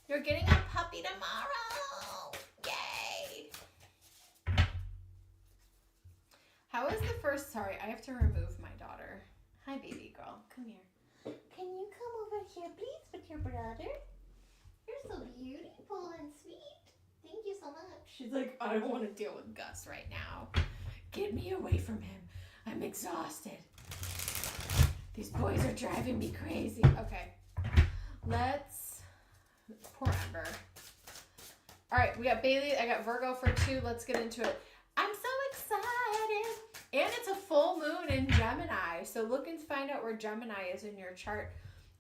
You're getting a puppy tomorrow. Yay. How is the first, sorry, I have to remove my daughter. Hi, baby girl. Come here. Can you come over here, please, with your brother? You're so beautiful and sweet. Thank you so much. She's like, I don't want to deal with Gus right now. Get me away from him. I'm exhausted. These boys are driving me crazy. Okay. Poor Ember. All right, we got Bailey. I got Virgo for 2. Let's get into it. I'm so excited. And it's a full moon in Gemini. So look and find out where Gemini is in your chart.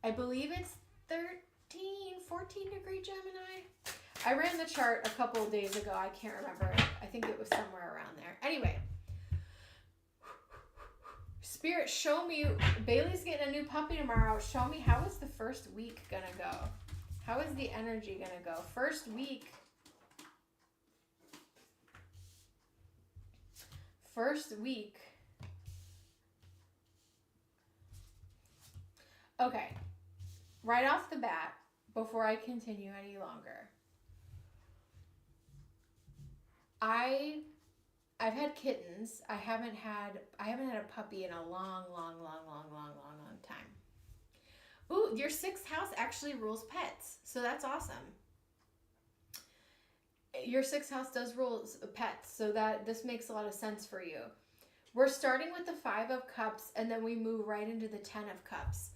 I believe it's 14 degree Gemini. I ran the chart a couple of days ago. I can't remember. I think it was somewhere around there. Anyway. Spirit, show me. Bailey's getting a new puppy tomorrow. Show me, how is the first week gonna go? How is the energy gonna go? First week. Okay. Right off the bat, before I continue any longer, I've had kittens. I haven't had a puppy in a long time. Ooh, your 6th house actually rules pets. So that's awesome. Your 6th house does rule pets. So that this makes a lot of sense for you. We're starting with the 5 of Cups, and then we move right into the 10 of Cups.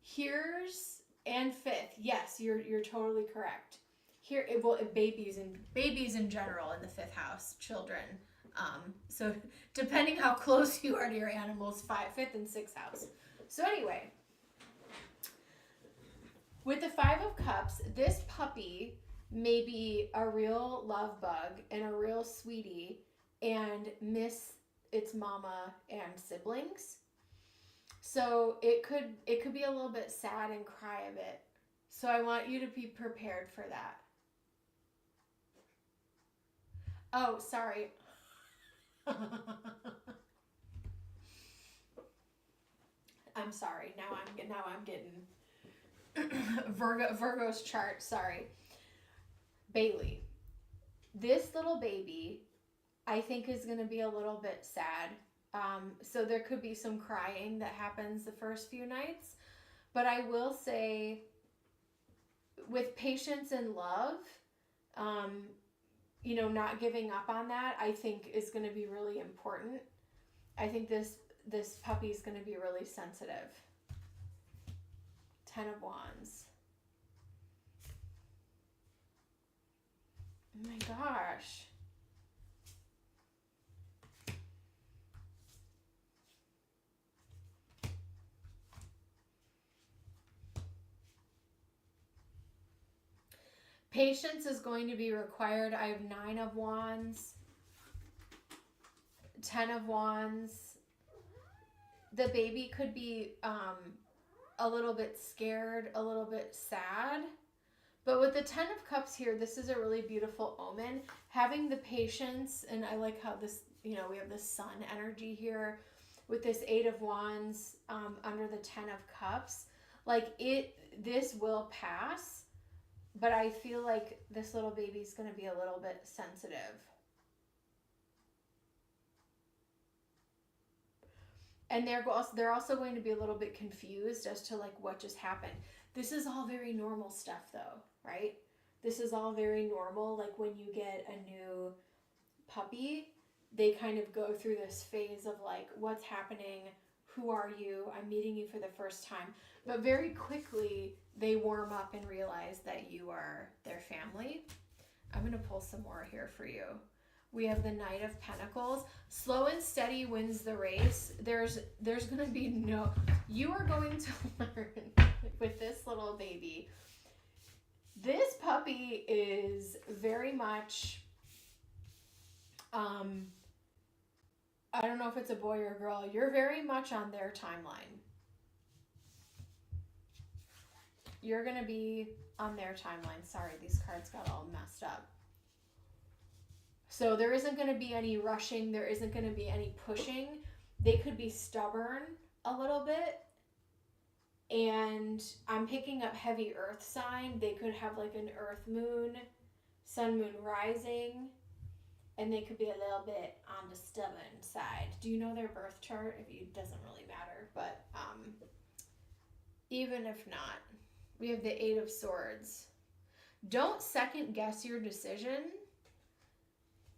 Here's, and 5th. Yes, you're totally correct. Here, well, babies in general in the 5th house, children. So depending how close you are to your animals, 5th and 6th house. So anyway, with the 5 of Cups, this puppy may be a real love bug and a real sweetie and miss its mama and siblings. So it could be a little bit sad and cry a bit. So I want you to be prepared for that. Oh, sorry. I'm sorry. Now I'm getting Virgo's chart. Sorry. Bailey. This little baby, I think, is going to be a little bit sad. So there could be some crying that happens the first few nights. But I will say, with patience and love, not giving up on that, I think is going to be really important. I think this puppy is going to be really sensitive. 10 of Wands. Oh my gosh. Patience is going to be required. I have 9 of Wands, 10 of Wands. The baby could be a little bit scared, a little bit sad. But with the 10 of Cups here, this is a really beautiful omen. Having the patience, and I like how this, we have the sun energy here with this 8 of Wands under the 10 of Cups. This will pass. But I feel like this little baby's going to be a little bit sensitive. And they're also going to be a little bit confused as to what just happened. This is all very normal stuff though, right? This is all very normal. When you get a new puppy, they kind of go through this phase of what's happening? Who are you? I'm meeting you for the first time. But very quickly, they warm up and realize that you are their family. I'm going to pull some more here for you. We have the Knight of Pentacles. Slow and steady wins the race. There's going to be you are going to learn with this little baby. This puppy is very much, I don't know if it's a boy or a girl. You're very much on their timeline. You're going to be on their timeline. Sorry, these cards got all messed up. So there isn't going to be any rushing. There isn't going to be any pushing. They could be stubborn a little bit. And I'm picking up heavy earth sign. They could have an earth moon, sun, moon, rising. And they could be a little bit on the stubborn side. Do you know their birth chart? It doesn't really matter. But even if not, we have the 8 of Swords. Don't second guess your decision.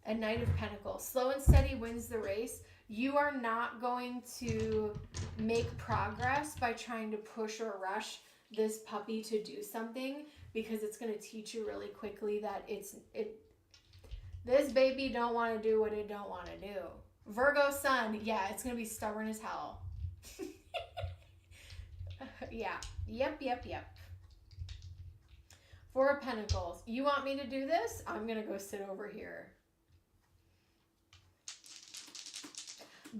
A Knight of Pentacles. Slow and steady wins the race. You are not going to make progress by trying to push or rush this puppy to do something, because it's going to teach you really quickly that this baby don't want to do what it don't want to do. Virgo sun, yeah, it's going to be stubborn as hell. Yeah, yep. 4 of Pentacles. You want me to do this? I'm going to go sit over here.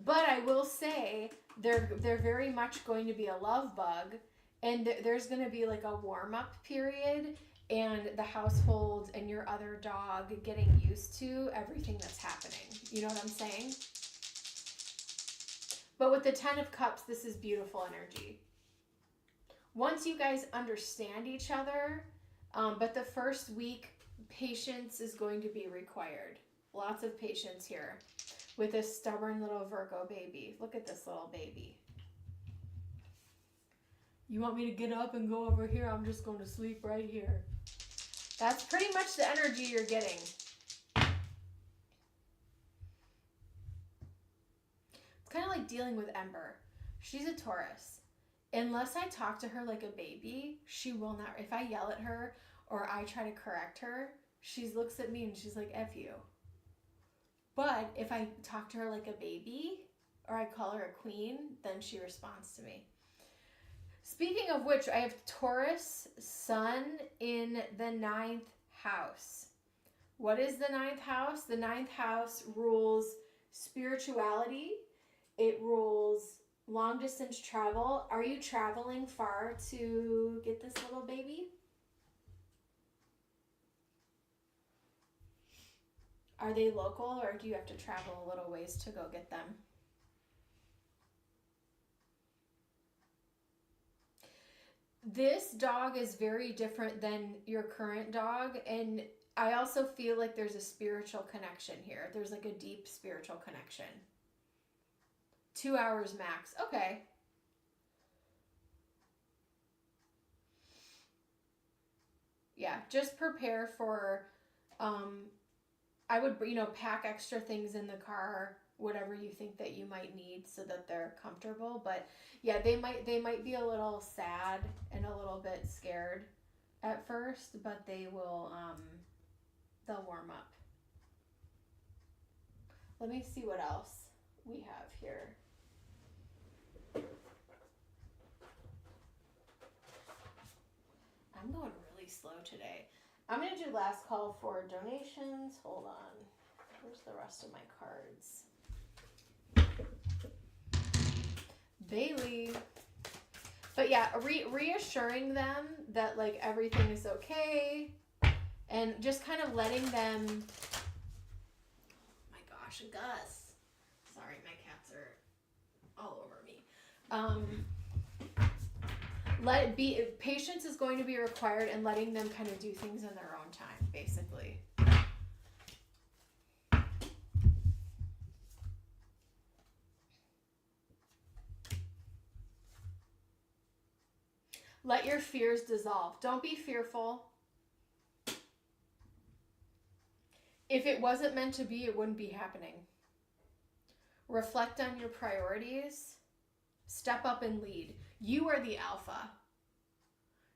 But I will say they're very much going to be a love bug, and there's going to be a warm-up period, and the household and your other dog getting used to everything that's happening. You know what I'm saying? But with the 10 of Cups, this is beautiful energy. Once you guys understand each other, but the first week, patience is going to be required. Lots of patience here with this stubborn little Virgo baby. Look at this little baby. You want me to get up and go over here? I'm just going to sleep right here. That's pretty much the energy you're getting. It's kind of like dealing with Ember. She's a Taurus. Unless I talk to her like a baby, she will not. If I yell at her or I try to correct her, she looks at me and she's like, F you. But if I talk to her like a baby or I call her a queen, then she responds to me. Speaking of which, I have Taurus Sun in the 9th house. What is the 9th house? The 9th house rules spirituality. It rules long distance travel. Are you traveling far to get this little baby? Are they local or do you have to travel a little ways to go get them? This dog is very different than your current dog, and I also feel like there's a spiritual connection here. There's like a deep spiritual connection. 2 hours max. Okay. Yeah, just prepare for, I would, pack extra things in the car, whatever you think that you might need so that they're comfortable. But yeah, they might be a little sad and a little bit scared at first, but they will, they'll warm up. Let me see what else we have here. I'm going really slow today. I'm going to do last call for donations. Hold on. Where's the rest of my cards? Bailey. But yeah, reassuring them that like everything is okay and just kind of letting them, oh my gosh, Gus. Sorry, my cats are all over me. Let it be, patience is going to be required and letting them kind of do things in their own time, basically. Let your fears dissolve. Don't be fearful. If it wasn't meant to be, it wouldn't be happening. Reflect on your priorities. Step up and lead. You are the alpha.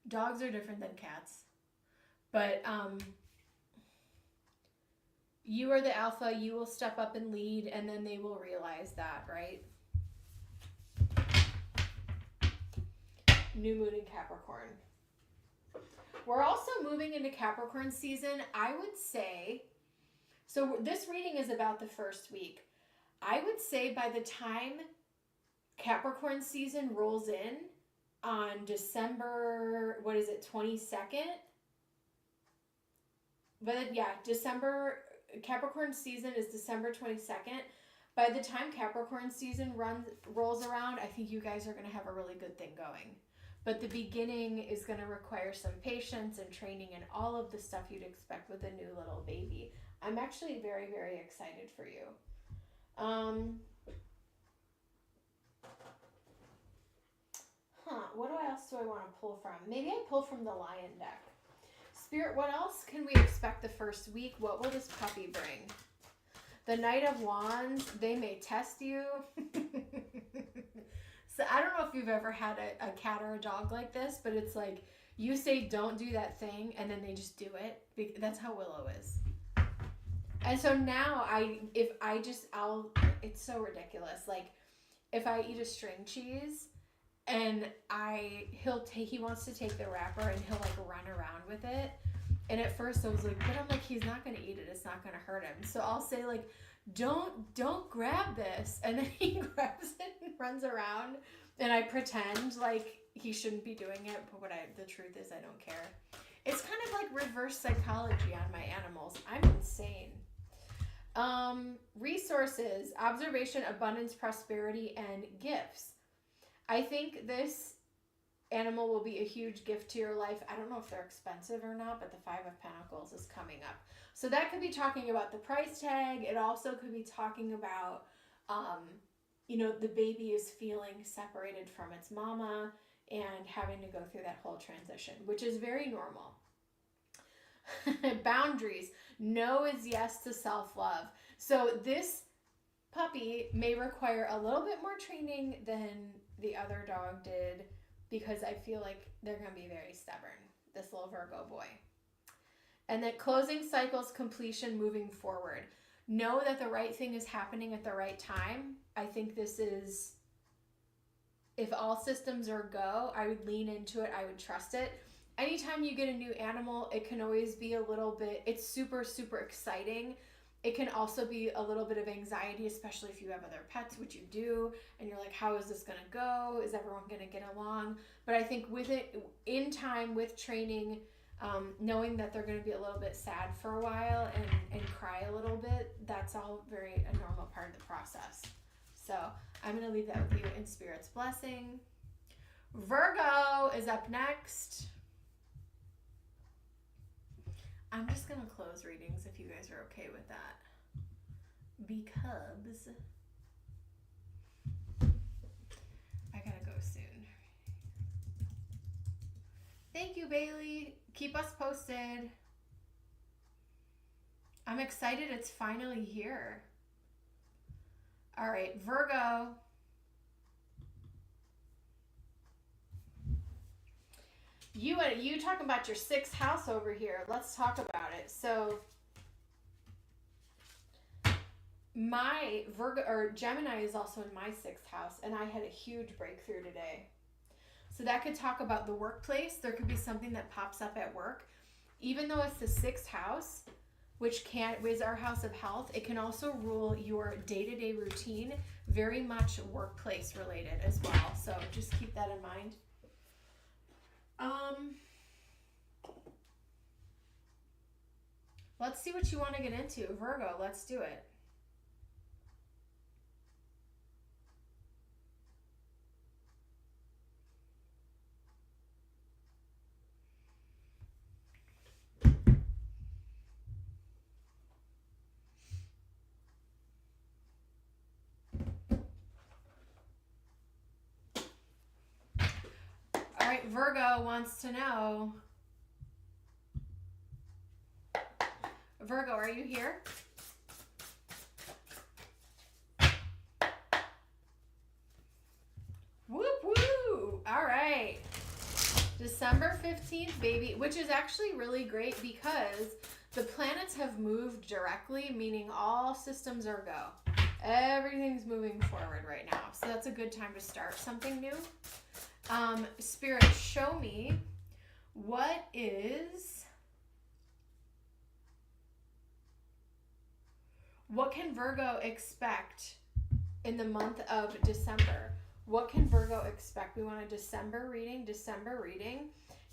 Dogs are different than cats. But you are the alpha. You will step up and lead, and then they will realize that, right? New moon in Capricorn. We're also moving into Capricorn season. I would say, so this reading is about the first week. I would say by the time Capricorn season rolls in on December, 22nd? But yeah, Capricorn season is December 22nd. By the time Capricorn season rolls around, I think you guys are going to have a really good thing going. But the beginning is going to require some patience and training and all of the stuff you'd expect with a new little baby. I'm actually very, very excited for you. What else do I want to pull from? Maybe I pull from the Lion deck. Spirit, what else can we expect the first week? What will this puppy bring? The Knight of Wands, they may test you. So I don't know if you've ever had a cat or a dog like this, but it's like you say don't do that thing and then they just do it. That's how Willow is. And so now it's so ridiculous. Like if I eat a string cheese and he wants to take the wrapper and he'll like run around with it. And at first I was like, but I'm like, he's not going to eat it. It's not going to hurt him. So I'll say like, don't grab this. And then he grabs it and runs around. And I pretend like he shouldn't be doing it. But the truth is I don't care. It's kind of like reverse psychology on my animals. I'm insane. Resources, observation, abundance, prosperity, and gifts. I think this animal will be a huge gift to your life. I don't know if they're expensive or not, but the Five of Pentacles is coming up. So that could be talking about the price tag. It also could be talking about, the baby is feeling separated from its mama. and having to go through that whole transition, which is very normal. Boundaries. No is yes to self-love. So this puppy may require a little bit more training than the other dog did, because I feel like they're going to be very stubborn, this little Virgo boy. And then closing cycles, completion, moving forward. Know that the right thing is happening at the right time. I think this is, if all systems are go, I would lean into it. I would trust it. Anytime you get a new animal, it can always be a little bit, it's super, super exciting. It can also be a little bit of anxiety, especially if you have other pets, which you do, and you're like, how is this going to go? Is everyone going to get along? But I think with it, in time, with training, knowing that they're going to be a little bit sad for a while and cry a little bit, that's all very a normal part of the process. So I'm going to leave that with you in Spirit's blessing. Virgo is up next. I'm just going to close readings if you guys are okay with that, because I got to go soon. Thank you, Bailey. Keep us posted. I'm excited it's finally here. All right, Virgo. You talking about your 6th house over here. Let's talk about it. So my Virgo or Gemini is also in my 6th house, and I had a huge breakthrough today. So that could talk about the workplace. There could be something that pops up at work. Even though it's the 6th house, which is our house of health, it can also rule your day-to-day routine, very much workplace related as well. So just keep that in mind. Let's see what you want to get into. Virgo, let's do it. All right, Virgo wants to know. Virgo, are you here? Whoop woo! All right. December 15th, baby, which is actually really great because the planets have moved directly, meaning all systems are go. Everything's moving forward right now. So that's a good time to start something new. Spirit, show me what can Virgo expect in the month of December? What can Virgo expect? We want a December reading.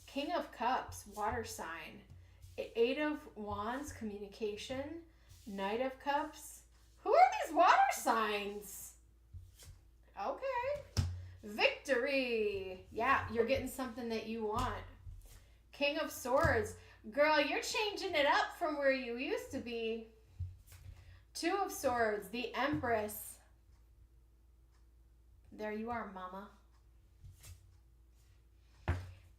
King of Cups, water sign. 8 of Wands, communication. Knight of Cups. Who are these water signs? Okay. Victory. Yeah, you're getting something that you want. King of Swords. Girl, you're changing it up from where you used to be. 2 of Swords, the Empress. There you are, mama.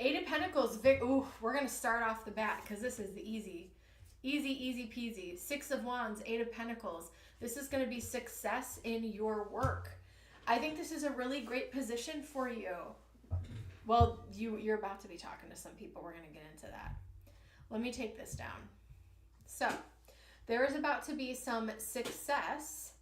8 of Pentacles. Ooh, we're going to start off the bat because this is the easy peasy. 6 of Wands, 8 of Pentacles. This is going to be success in your work. I think this is a really great position for you. Well, you're about to be talking to some people. We're going to get into that. Let me take this down. So, there is about to be some success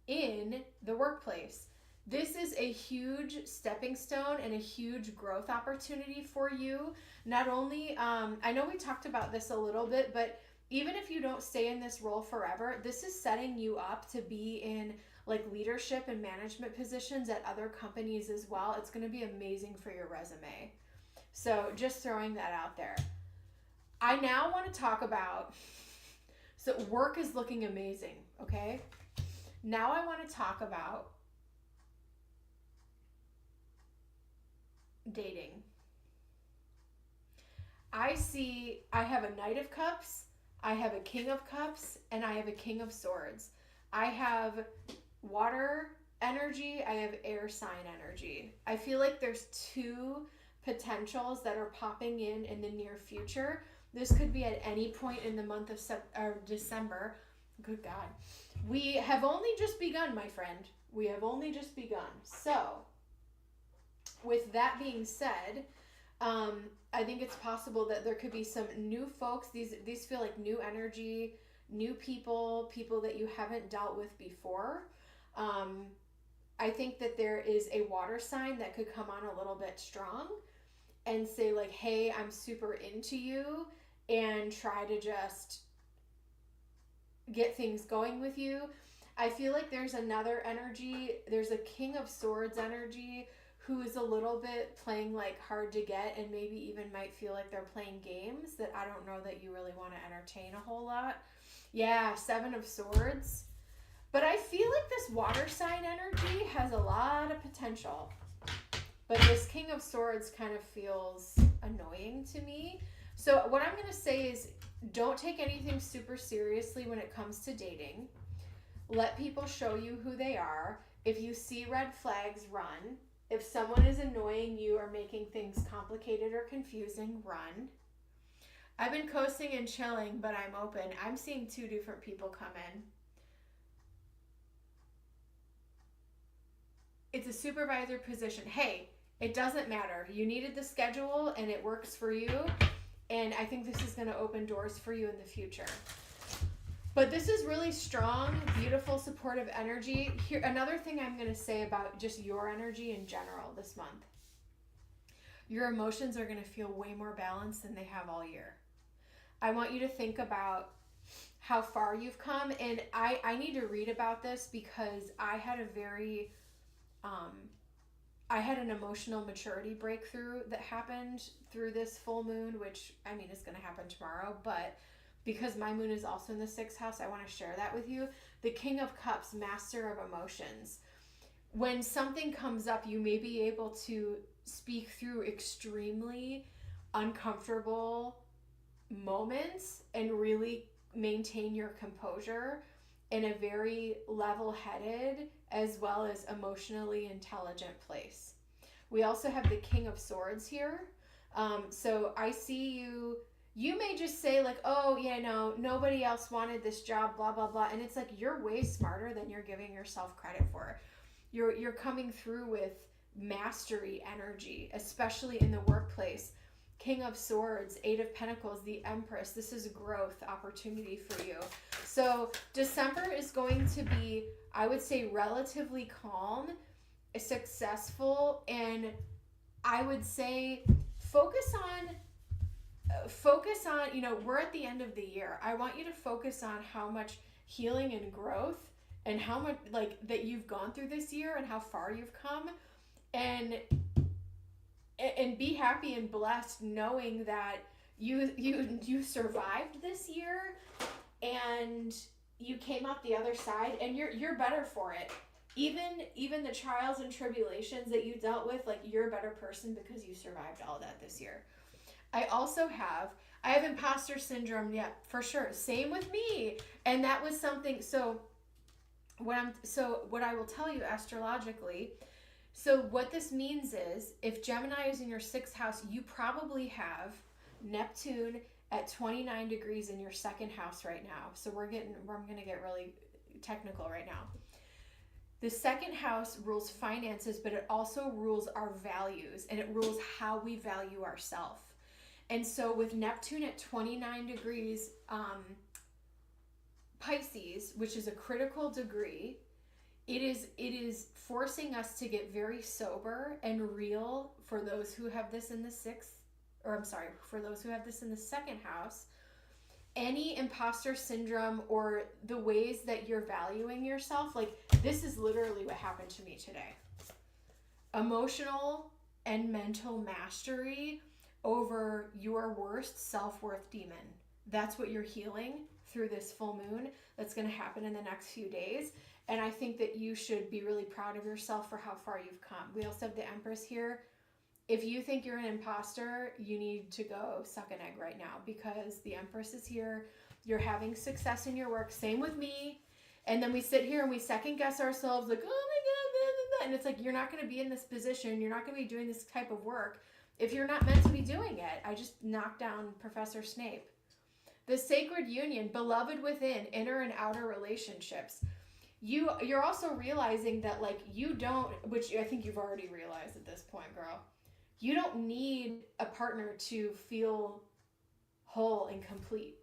in the workplace. This is a huge stepping stone and a huge growth opportunity for you. Not only, I know we talked about this a little bit, but even if you don't stay in this role forever, this is setting you up to be in like leadership and management positions at other companies as well. It's going to be amazing for your resume. So just throwing that out there. I now want to talk about, so work is looking amazing, okay? Now I want to talk about dating. I have a Knight of Cups, I have a King of Cups, and I have a King of Swords. I have water energy, I have air sign energy. I feel like there's two potentials that are popping in the near future. This could be at any point in the month of December. Good God. We have only just begun, my friend. We have only just begun. So, with that being said, I think it's possible that there could be some new folks. These feel like new energy, new people that you haven't dealt with before. I think that there is a water sign that could come on a little bit strong and say like, hey, I'm super into you, and try to just get things going with you. I feel like there's another energy. There's a King of Swords energy who is a little bit playing like hard to get, and maybe even might feel like they're playing games that I don't know that you really want to entertain a whole lot. Yeah, Seven of Swords. But I feel like this water sign energy has a lot of potential. But this King of Swords kind of feels annoying to me. So what I'm going to say is, don't take anything super seriously when it comes to dating. Let people show you who they are. If you see red flags, run. If someone is annoying you or making things complicated or confusing, run. I've been coasting and chilling, but I'm open. I'm seeing two different people come in. It's a supervisor position. Hey, it doesn't matter. You needed the schedule and it works for you. And I think this is going to open doors for you in the future. But this is really strong, beautiful, supportive energy. Here, another thing I'm going to say about just your energy in general this month. Your emotions are going to feel way more balanced than they have all year. I want you to think about how far you've come. And I need to read about this because I had an emotional maturity breakthrough that happened through this full moon, which I mean is going to happen tomorrow, but because my moon is also in the 6th house, I want to share that with you. The King of Cups, master of emotions. When something comes up, you may be able to speak through extremely uncomfortable moments and really maintain your composure in a very level-headed as well as emotionally intelligent place. We also have the King of Swords here. So I see you may just say like, oh, yeah, no, nobody else wanted this job, blah, blah, blah. And it's like, you're way smarter than you're giving yourself credit for. You're coming through with mastery energy, especially in the workplace. King of Swords, 8 of Pentacles, the Empress. This is a growth opportunity for you. So December is going to be, I would say, relatively calm, successful, and I would say focus on, we're at the end of the year. I want you to focus on how much healing and growth and how much that you've gone through this year and how far you've come, and be happy and blessed knowing that you survived this year and you came out the other side, and you're better for it. Even the trials and tribulations that you dealt with, like, you're a better person because you survived all that this year. I have imposter syndrome, yeah, for sure. Same with me. And that was something, so what I will tell you astrologically, so what this means is, if Gemini is in your 6th house, you probably have Neptune at 29 degrees in your 2nd house right now. So I'm going to get really technical right now. The 2nd house rules finances, but it also rules our values, and it rules how we value ourselves. And so with Neptune at 29 degrees Pisces, which is a critical degree, it is forcing us to get very sober and real for those who have this in the 2nd house. Any imposter syndrome or the ways that you're valuing yourself, like, this is literally what happened to me today. Emotional and mental mastery over your worst self-worth demon. That's what you're healing through this full moon. That's going to happen in the next few days. And I think that you should be really proud of yourself for how far you've come. We also have the Empress here. If you think you're an imposter, you need to go suck an egg right now, because the Empress is here. You're having success in your work. Same with me. And then we sit here and we second guess ourselves like, oh my God, And it's like, you're not going to be in this position. You're not going to be doing this type of work if you're not meant to be doing it. I just knocked down Professor Snape. The sacred union, beloved within, inner and outer relationships. You're also realizing that, like, you don't, which I think you've already realized at this point, girl, you don't need a partner to feel whole and complete.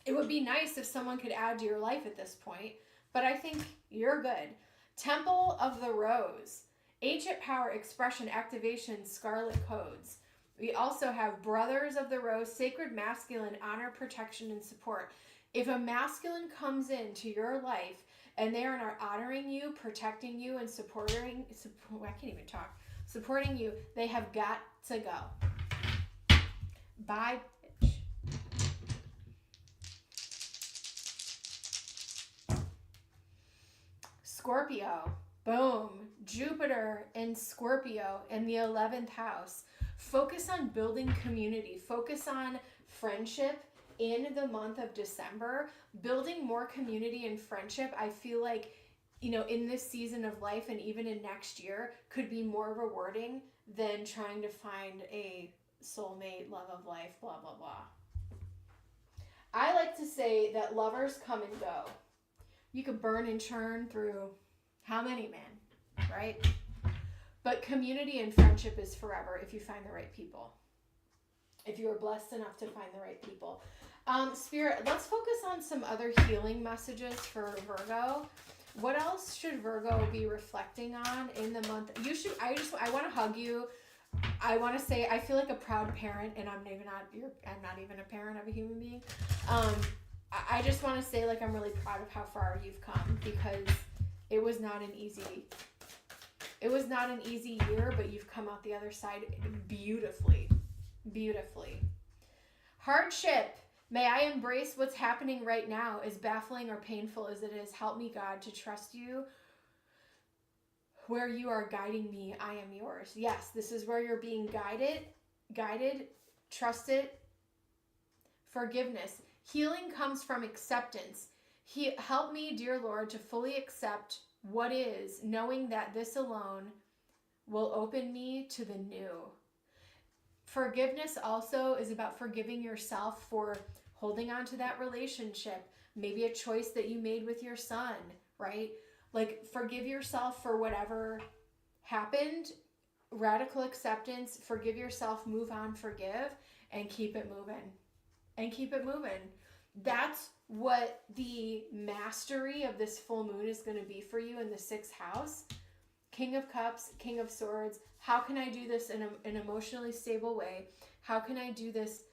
It would be nice if someone could add to your life at this point, but I think you're good. Temple of the Rose, ancient power, expression, activation, scarlet codes. We also have Brothers of the Rose, sacred masculine, honor, protection, and support. If a masculine comes into your life and they are not honoring you, protecting you, and supporting you, they have got to go. Bye, bitch. Scorpio. Boom. Jupiter in Scorpio in the 11th house. Focus on building community. Focus on friendship in the month of December. Building more community and friendship, I feel like, in this season of life and even in next year, could be more rewarding than trying to find a soulmate, love of life, blah, blah, blah. I like to say that lovers come and go. You could burn and churn through how many men, right? But community and friendship is forever if you find the right people. If you are blessed enough to find the right people. Spirit, let's focus on some other healing messages for Virgo. What else should Virgo be reflecting on in the month? I want to hug you. I want to say I feel like a proud parent, and I'm not even a parent of a human being. I just want to say, like, I'm really proud of how far you've come, because it was not an easy year, but you've come out the other side beautifully. Beautifully. Hardship. May I embrace what's happening right now, as baffling or painful as it is. Help me, God, to trust you. Where you are guiding me, I am yours. Yes, this is where you're being guided, trust it. Forgiveness. Healing comes from acceptance. Help me, dear Lord, to fully accept what is, knowing that this alone will open me to the new. Forgiveness also is about forgiving yourself for holding on to that relationship, maybe a choice that you made with your son, right? Like, forgive yourself for whatever happened. Radical acceptance, forgive yourself, move on, forgive, and keep it moving. And keep it moving. That's what the mastery of this full moon is going to be for you in the 6th house. King of Cups, King of Swords. How can I do this in an emotionally stable way? How can I do this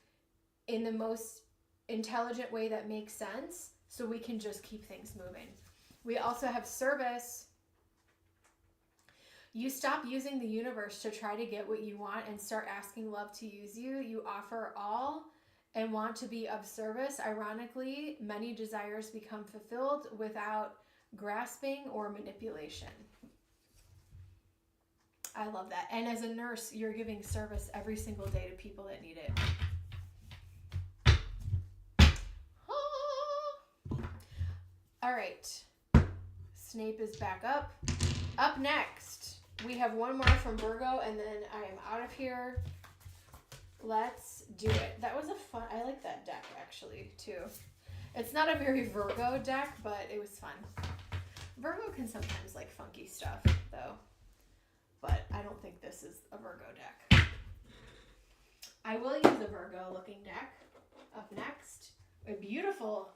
in the most intelligent way that makes sense, so we can just keep things moving? We also have service. You stop using the universe to try to get what you want and start asking love to use you. You offer all and want to be of service. Ironically, many desires become fulfilled without grasping or manipulation. I love that. And as a nurse, you're giving service every single day to people that need it. All right. Snape is back up. Up next, we have one more from Virgo, and then I am out of here. Let's do it. That was I like that deck, actually, too. It's not a very Virgo deck, but it was fun. Virgo can sometimes like funky stuff, though. But I don't think this is a Virgo deck. I will use a Virgo looking deck. Up next, a beautiful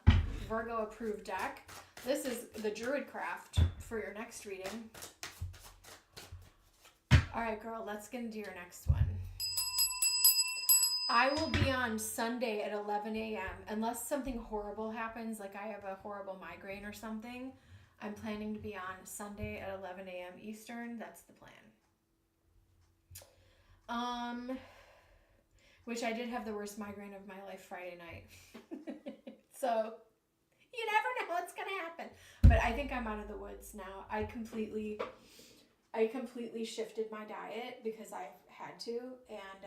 Virgo approved deck. This is the Druid Craft for your next reading. All right, girl, let's get into your next one. I will be on Sunday at 11 a.m. Unless something horrible happens, like I have a horrible migraine or something. I'm planning to be on Sunday at 11 a.m. Eastern. That's the plan. Which I did have the worst migraine of my life Friday night. So, you never know what's going to happen. But I think I'm out of the woods now. I completely shifted my diet because I had to. And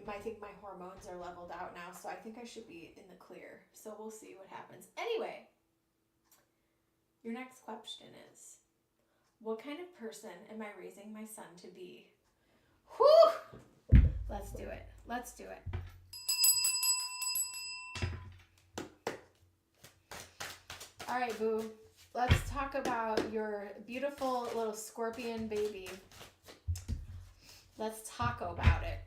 I think my hormones are leveled out now. So I think I should be in the clear. So we'll see what happens. Anyway, your next question is, What kind of person am I raising my son to be? Whew! Let's do it. Let's do it. All right, boo. Let's talk about your beautiful little scorpion baby. Let's talk about it.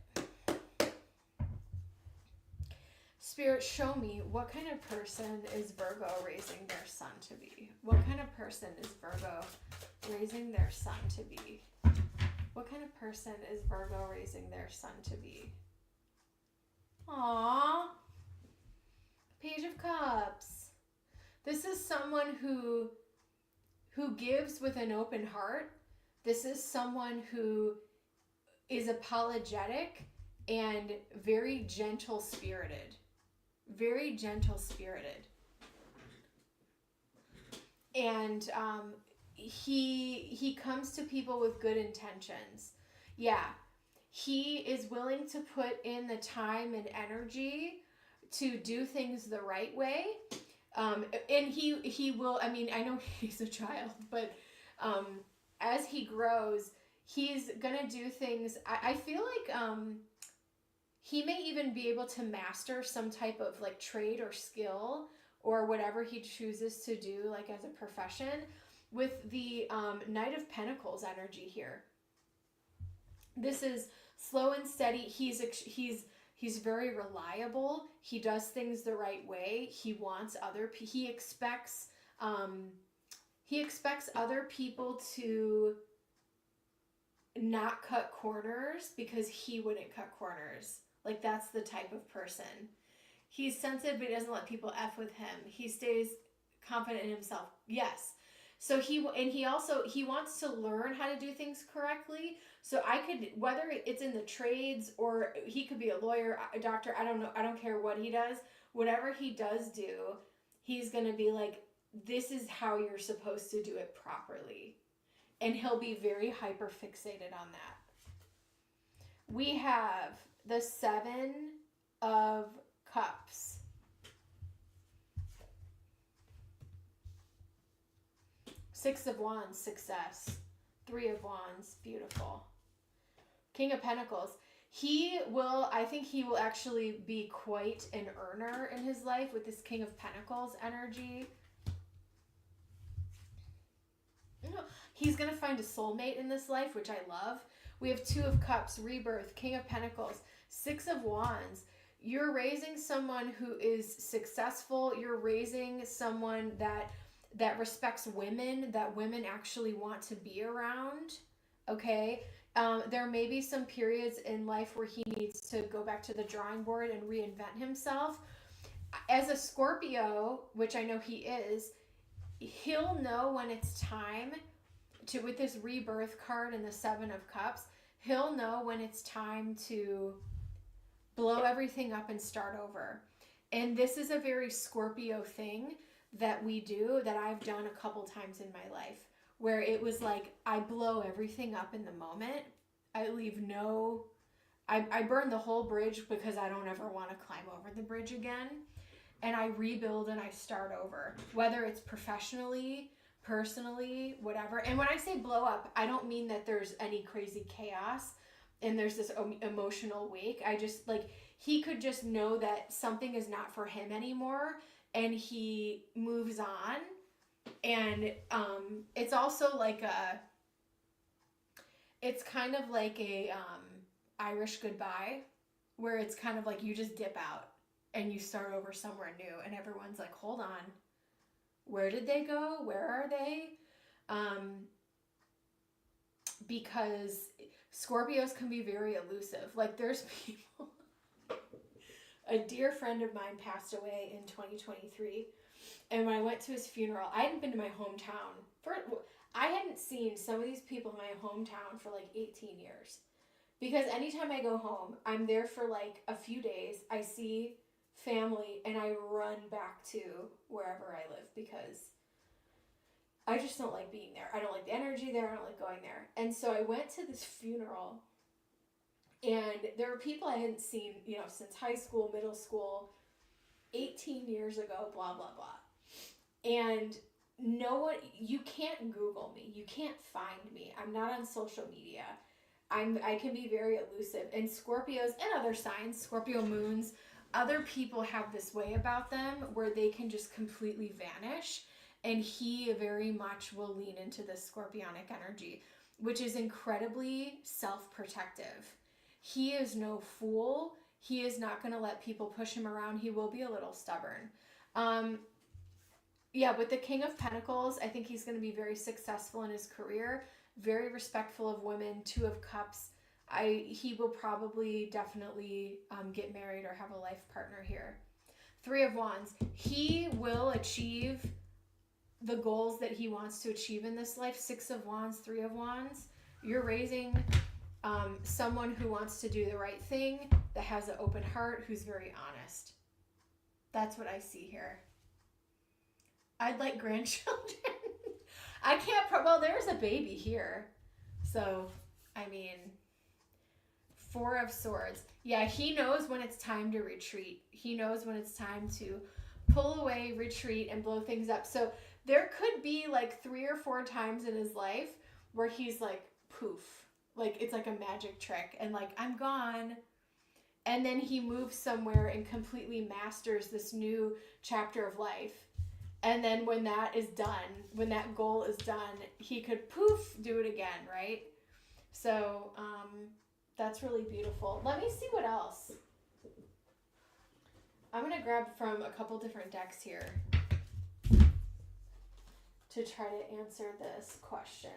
Spirit, show me, what kind of person is Virgo raising their son to be? What kind of person is Virgo raising their son to be? What kind of person is Virgo raising their son to be? Aww. Page of Cups. This is someone who gives with an open heart. This is someone who is apologetic and very gentle-spirited. Very gentle-spirited. And he comes to people with good intentions. Yeah. He is willing to put in the time and energy to do things the right way. And he will, I mean, I know he's a child, but as he grows, he's going to do things. I feel like he may even be able to master some type of like trade or skill or whatever he chooses to do, like as a profession, with the Knight of Pentacles energy here. This is slow and steady. He's very reliable. He does things the right way. He wants he expects other people to not cut corners because he wouldn't cut corners. Like, that's the type of person. He's sensitive, but he doesn't let people F with him. He stays confident in himself. Yes. So he wants to learn how to do things correctly. So whether it's in the trades or he could be a lawyer, a doctor, I don't know. I don't care what he does. Whatever he does do, he's going to be like, this is how you're supposed to do it properly. And he'll be very hyper fixated on that. We have the 7 of Cups. Six of Wands, success. 3 of Wands, beautiful. King of Pentacles. I think he will actually be quite an earner in his life with this King of Pentacles energy. He's going to find a soulmate in this life, which I love. We have 2 of Cups, rebirth, King of Pentacles, 6 of Wands. You're raising someone who is successful. You're raising someone that respects women, that women actually want to be around, okay? There may be some periods in life where he needs to go back to the drawing board and reinvent himself. As a Scorpio, which I know he is, he'll know when it's time to, with this rebirth card and the 7 of Cups, he'll know when it's time to blow everything up and start over. And this is a very Scorpio thing that we do, that I've done a couple times in my life, where it was like, I blow everything up in the moment. I leave I burn the whole bridge because I don't ever want to climb over the bridge again. And I rebuild and I start over, whether it's professionally, personally, whatever. And when I say blow up, I don't mean that there's any crazy chaos and there's this emotional wake. I just, like, he could just know that something is not for him anymore and he moves on. And it's also like it's kind of like a Irish goodbye, where it's kind of like you just dip out and you start over somewhere new, and everyone's like, hold on, where did they go? Where are they? Because Scorpios can be very elusive. Like, there's people, a dear friend of mine passed away in 2023. And when I went to his funeral, I hadn't been to my hometown. I hadn't seen some of these people in my hometown for like 18 years. Because anytime I go home, I'm there for like a few days. I see family and I run back to wherever I live because I just don't like being there. I don't like the energy there. I don't like going there. And so I went to this funeral, and there were people I hadn't seen, since high school, middle school, 18 years ago, blah, blah, blah. And no one, you can't Google me. You can't find me. I'm not on social media. I can be very elusive. And Scorpios and other signs, Scorpio moons, other people have this way about them where they can just completely vanish. And he very much will lean into this scorpionic energy, which is incredibly self-protective. He is no fool. He is not going to let people push him around. He will be a little stubborn. Yeah, with the King of Pentacles, I think he's going to be very successful in his career, very respectful of women. Two of Cups, he will probably definitely get married or have a life partner here. Three of Wands, he will achieve the goals that he wants to achieve in this life. Six of Wands, Three of Wands, you're raising someone who wants to do the right thing, that has an open heart, who's very honest. That's what I see here. I'd like grandchildren. I can't, well, there's a baby here. So, I mean, Four of Swords. Yeah, he knows when it's time to retreat. He knows when it's time to pull away, retreat, and blow things up. So there could be like 3 or 4 times in his life where he's like, poof. Like, it's like a magic trick. And like, I'm gone. And then he moves somewhere and completely masters this new chapter of life. And then when that is done, when that goal is done, he could poof, do it again, right? So that's really beautiful. Let me see what else. I'm going to grab from a couple different decks here to try to answer this question.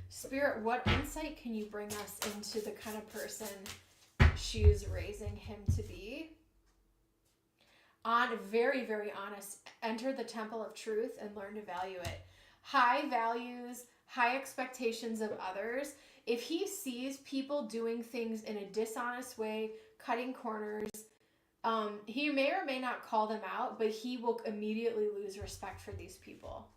Spirit, what insight can you bring us into the kind of person she's raising him to be? Very, very honest. Enter the temple of truth and learn to value it. High values, high expectations of others. If he sees people doing things in a dishonest way, cutting corners, he may or may not call them out, but he will immediately lose respect for these people.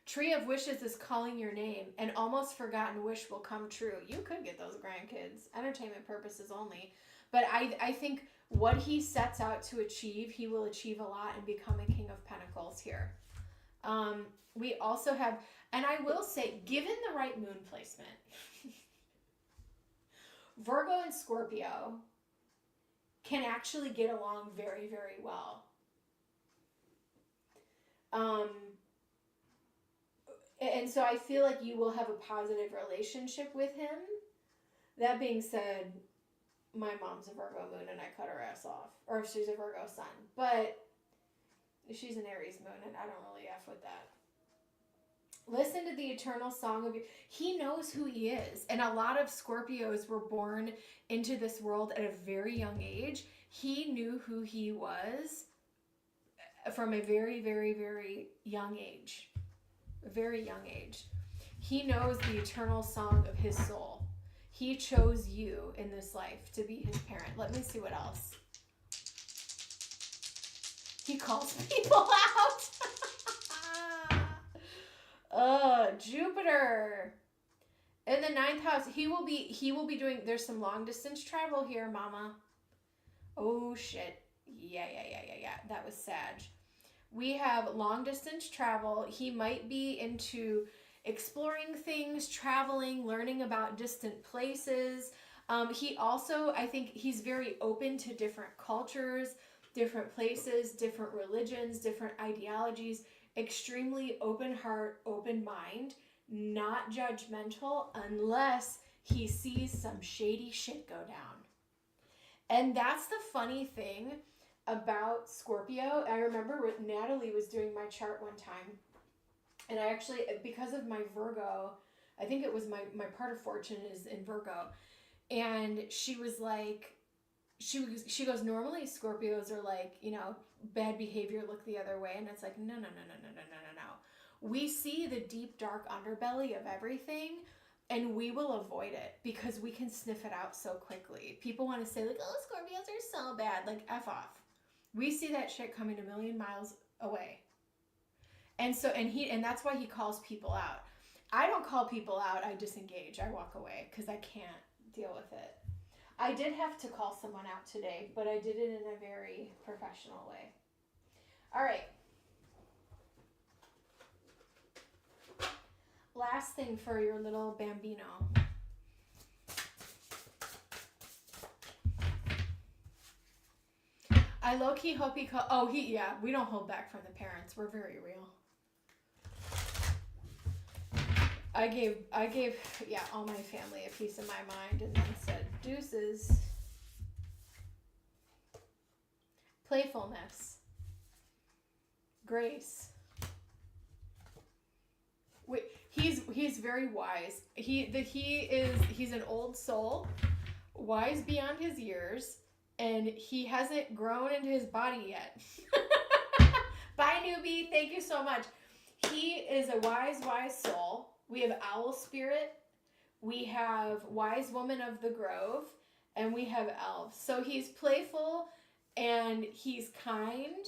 Tree of Wishes is calling your name. An almost forgotten wish will come true. You could get those grandkids. Entertainment purposes only. But I think what he sets out to achieve, he will achieve a lot and become a King of Pentacles here. We also have, and I will say, given the right moon placement, Virgo and Scorpio can actually get along very, very well. And so I feel like you will have a positive relationship with him. That being said, my mom's a Virgo moon and I cut her ass off. Or if she's a Virgo sun. But she's an Aries moon and I don't really F with that. Listen to the eternal song of you. He knows who he is. And a lot of Scorpios were born into this world at a very young age. He knew who he was from a very, very, very young age. A very young age. He knows the eternal song of his soul. He chose you in this life to be his parent. Let me see what else. He calls people out. Jupiter. In the 9th house, he will be doing, there's some long distance travel here, mama. Oh shit. Yeah. That was Sag. We have long distance travel. He might be into exploring things, traveling, learning about distant places. He also, I think he's very open to different cultures, different places, different religions, different ideologies, extremely open heart, open mind, not judgmental unless he sees some shady shit go down. And that's the funny thing about Scorpio. I remember Natalie was doing my chart one time. And I actually, because of my Virgo, I think it was my part of fortune is in Virgo. And she was like, she goes, normally Scorpios are like, you know, bad behavior, look the other way. And it's like, no. We see the deep, dark underbelly of everything. And we will avoid it because we can sniff it out so quickly. People want to say like, oh, Scorpios are so bad. Like, F off. We see that shit coming a million miles away. And so, and that's why he calls people out. I don't call people out. I disengage. I walk away because I can't deal with it. I did have to call someone out today, but I did it in a very professional way. All right. Last thing for your little bambino. I low-key hope he we don't hold back from the parents. We're very real. I gave all my family a piece of my mind and then said, deuces. Playfulness. Grace. Wait, he's very wise. He's an old soul, wise beyond his years, and he hasn't grown into his body yet. Bye, newbie. Thank you so much. He is a wise soul. We have owl spirit. We have wise woman of the grove, and we have elves. So he's playful and he's kind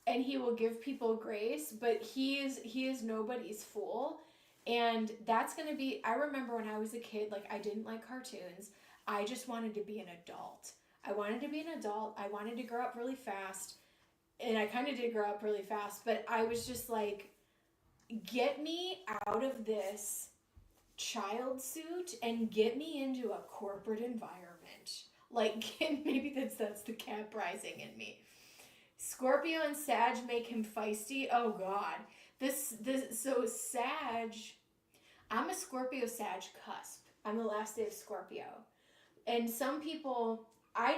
and he will give people grace, but he is nobody's fool. And that's going to be, I remember when I was a kid, like I didn't like cartoons. I just wanted to be an adult. I wanted to be an adult. I wanted to grow up really fast. And I kind of did grow up really fast, but I was just like, get me out of this child suit and get me into a corporate environment. Like, maybe that's the Cap rising in me. Scorpio and Sag make him feisty. Oh God. So Sag, I'm a Scorpio Sag cusp. I'm the last day of Scorpio. And some people, I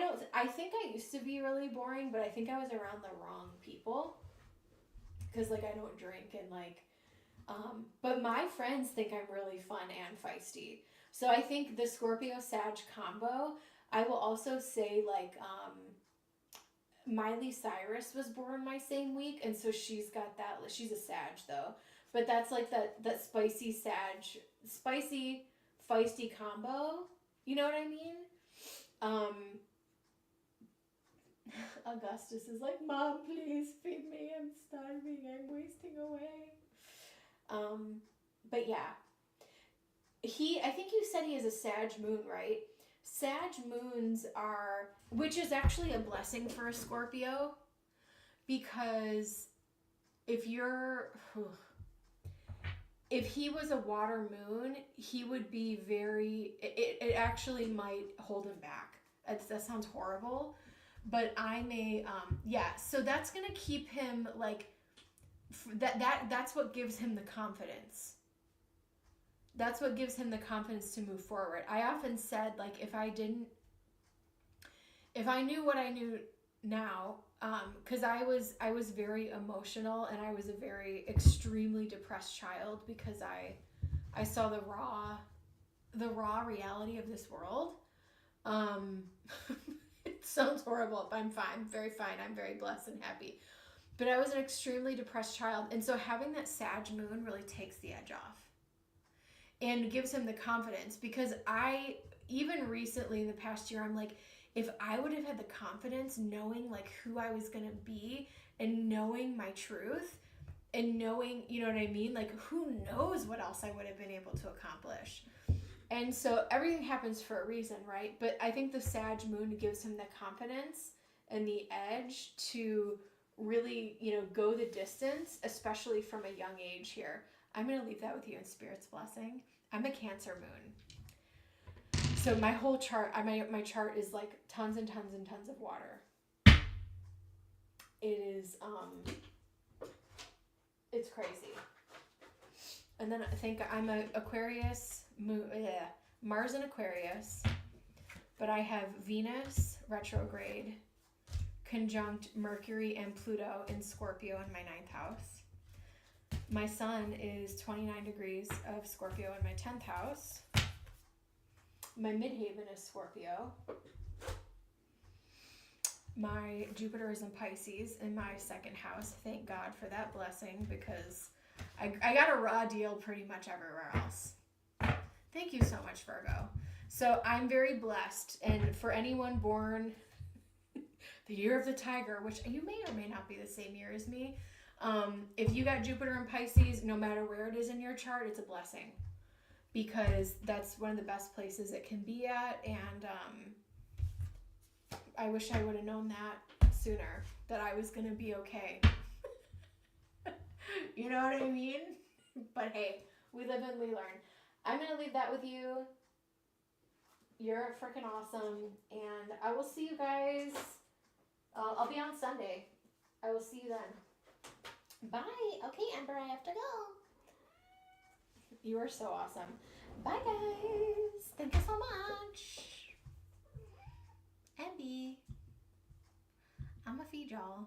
think I used to be really boring, but I think I was around the wrong people. Cause like I don't drink and like, but my friends think I'm really fun and feisty. So I think the Scorpio Sag combo, I will also say like, Miley Cyrus was born my same week, and so she's got that. She's a Sag though, but that's like that spicy feisty combo. You know what I mean? Augustus is like, Mom, please feed me. I'm starving. I'm wasting away. But yeah, I think you said he has a Sag moon, right? Sag moons are, which is actually a blessing for a Scorpio, because if he was a water moon, he would be it actually might hold him back. That sounds horrible, but so that's going to keep him like, that's what gives him the confidence. That's what gives him the confidence to move forward. I often said, like, if I knew what I knew now, because I was very emotional and I was a very extremely depressed child because I saw the raw reality of this world. It sounds horrible, but I'm fine. I'm very fine. I'm very blessed and happy. But I was an extremely depressed child, and so having that Sag moon really takes the edge off. And gives him the confidence, because even recently in the past year, I'm like, if I would have had the confidence knowing like who I was going to be and knowing my truth and knowing, you know what I mean? Like, who knows what else I would have been able to accomplish. And so everything happens for a reason, right? But I think the Sag moon gives him the confidence and the edge to really, go the distance, especially from a young age here. I'm going to leave that with you in Spirit's blessing. I'm a Cancer moon. So my whole chart, my chart is like tons and tons and tons of water. It is, it's crazy. And then I think I'm a Aquarius, Mars in Aquarius, but I have Venus retrograde, conjunct Mercury and Pluto in Scorpio in my 9th house. My sun is 29 degrees of Scorpio in my 10th house. My midhaven is Scorpio. My Jupiter is in Pisces in my 2nd house. Thank God for that blessing, because I got a raw deal pretty much everywhere else. Thank you so much, Virgo. So I'm very blessed. And for anyone born the year of the tiger, which you may or may not be the same year as me, if you got Jupiter in Pisces, no matter where it is in your chart, it's a blessing, because that's one of the best places it can be at. And I wish I would have known that sooner. that I was going to be okay. You know what I mean? But hey, we live and we learn. I'm going to leave that with you. You're freaking awesome. And I will see you guys. I'll be on Sunday. I will see you then. Bye. Okay, Amber, I have to go. You are so awesome. Bye, guys. Thank you so much. Abby, I'm going to feed y'all.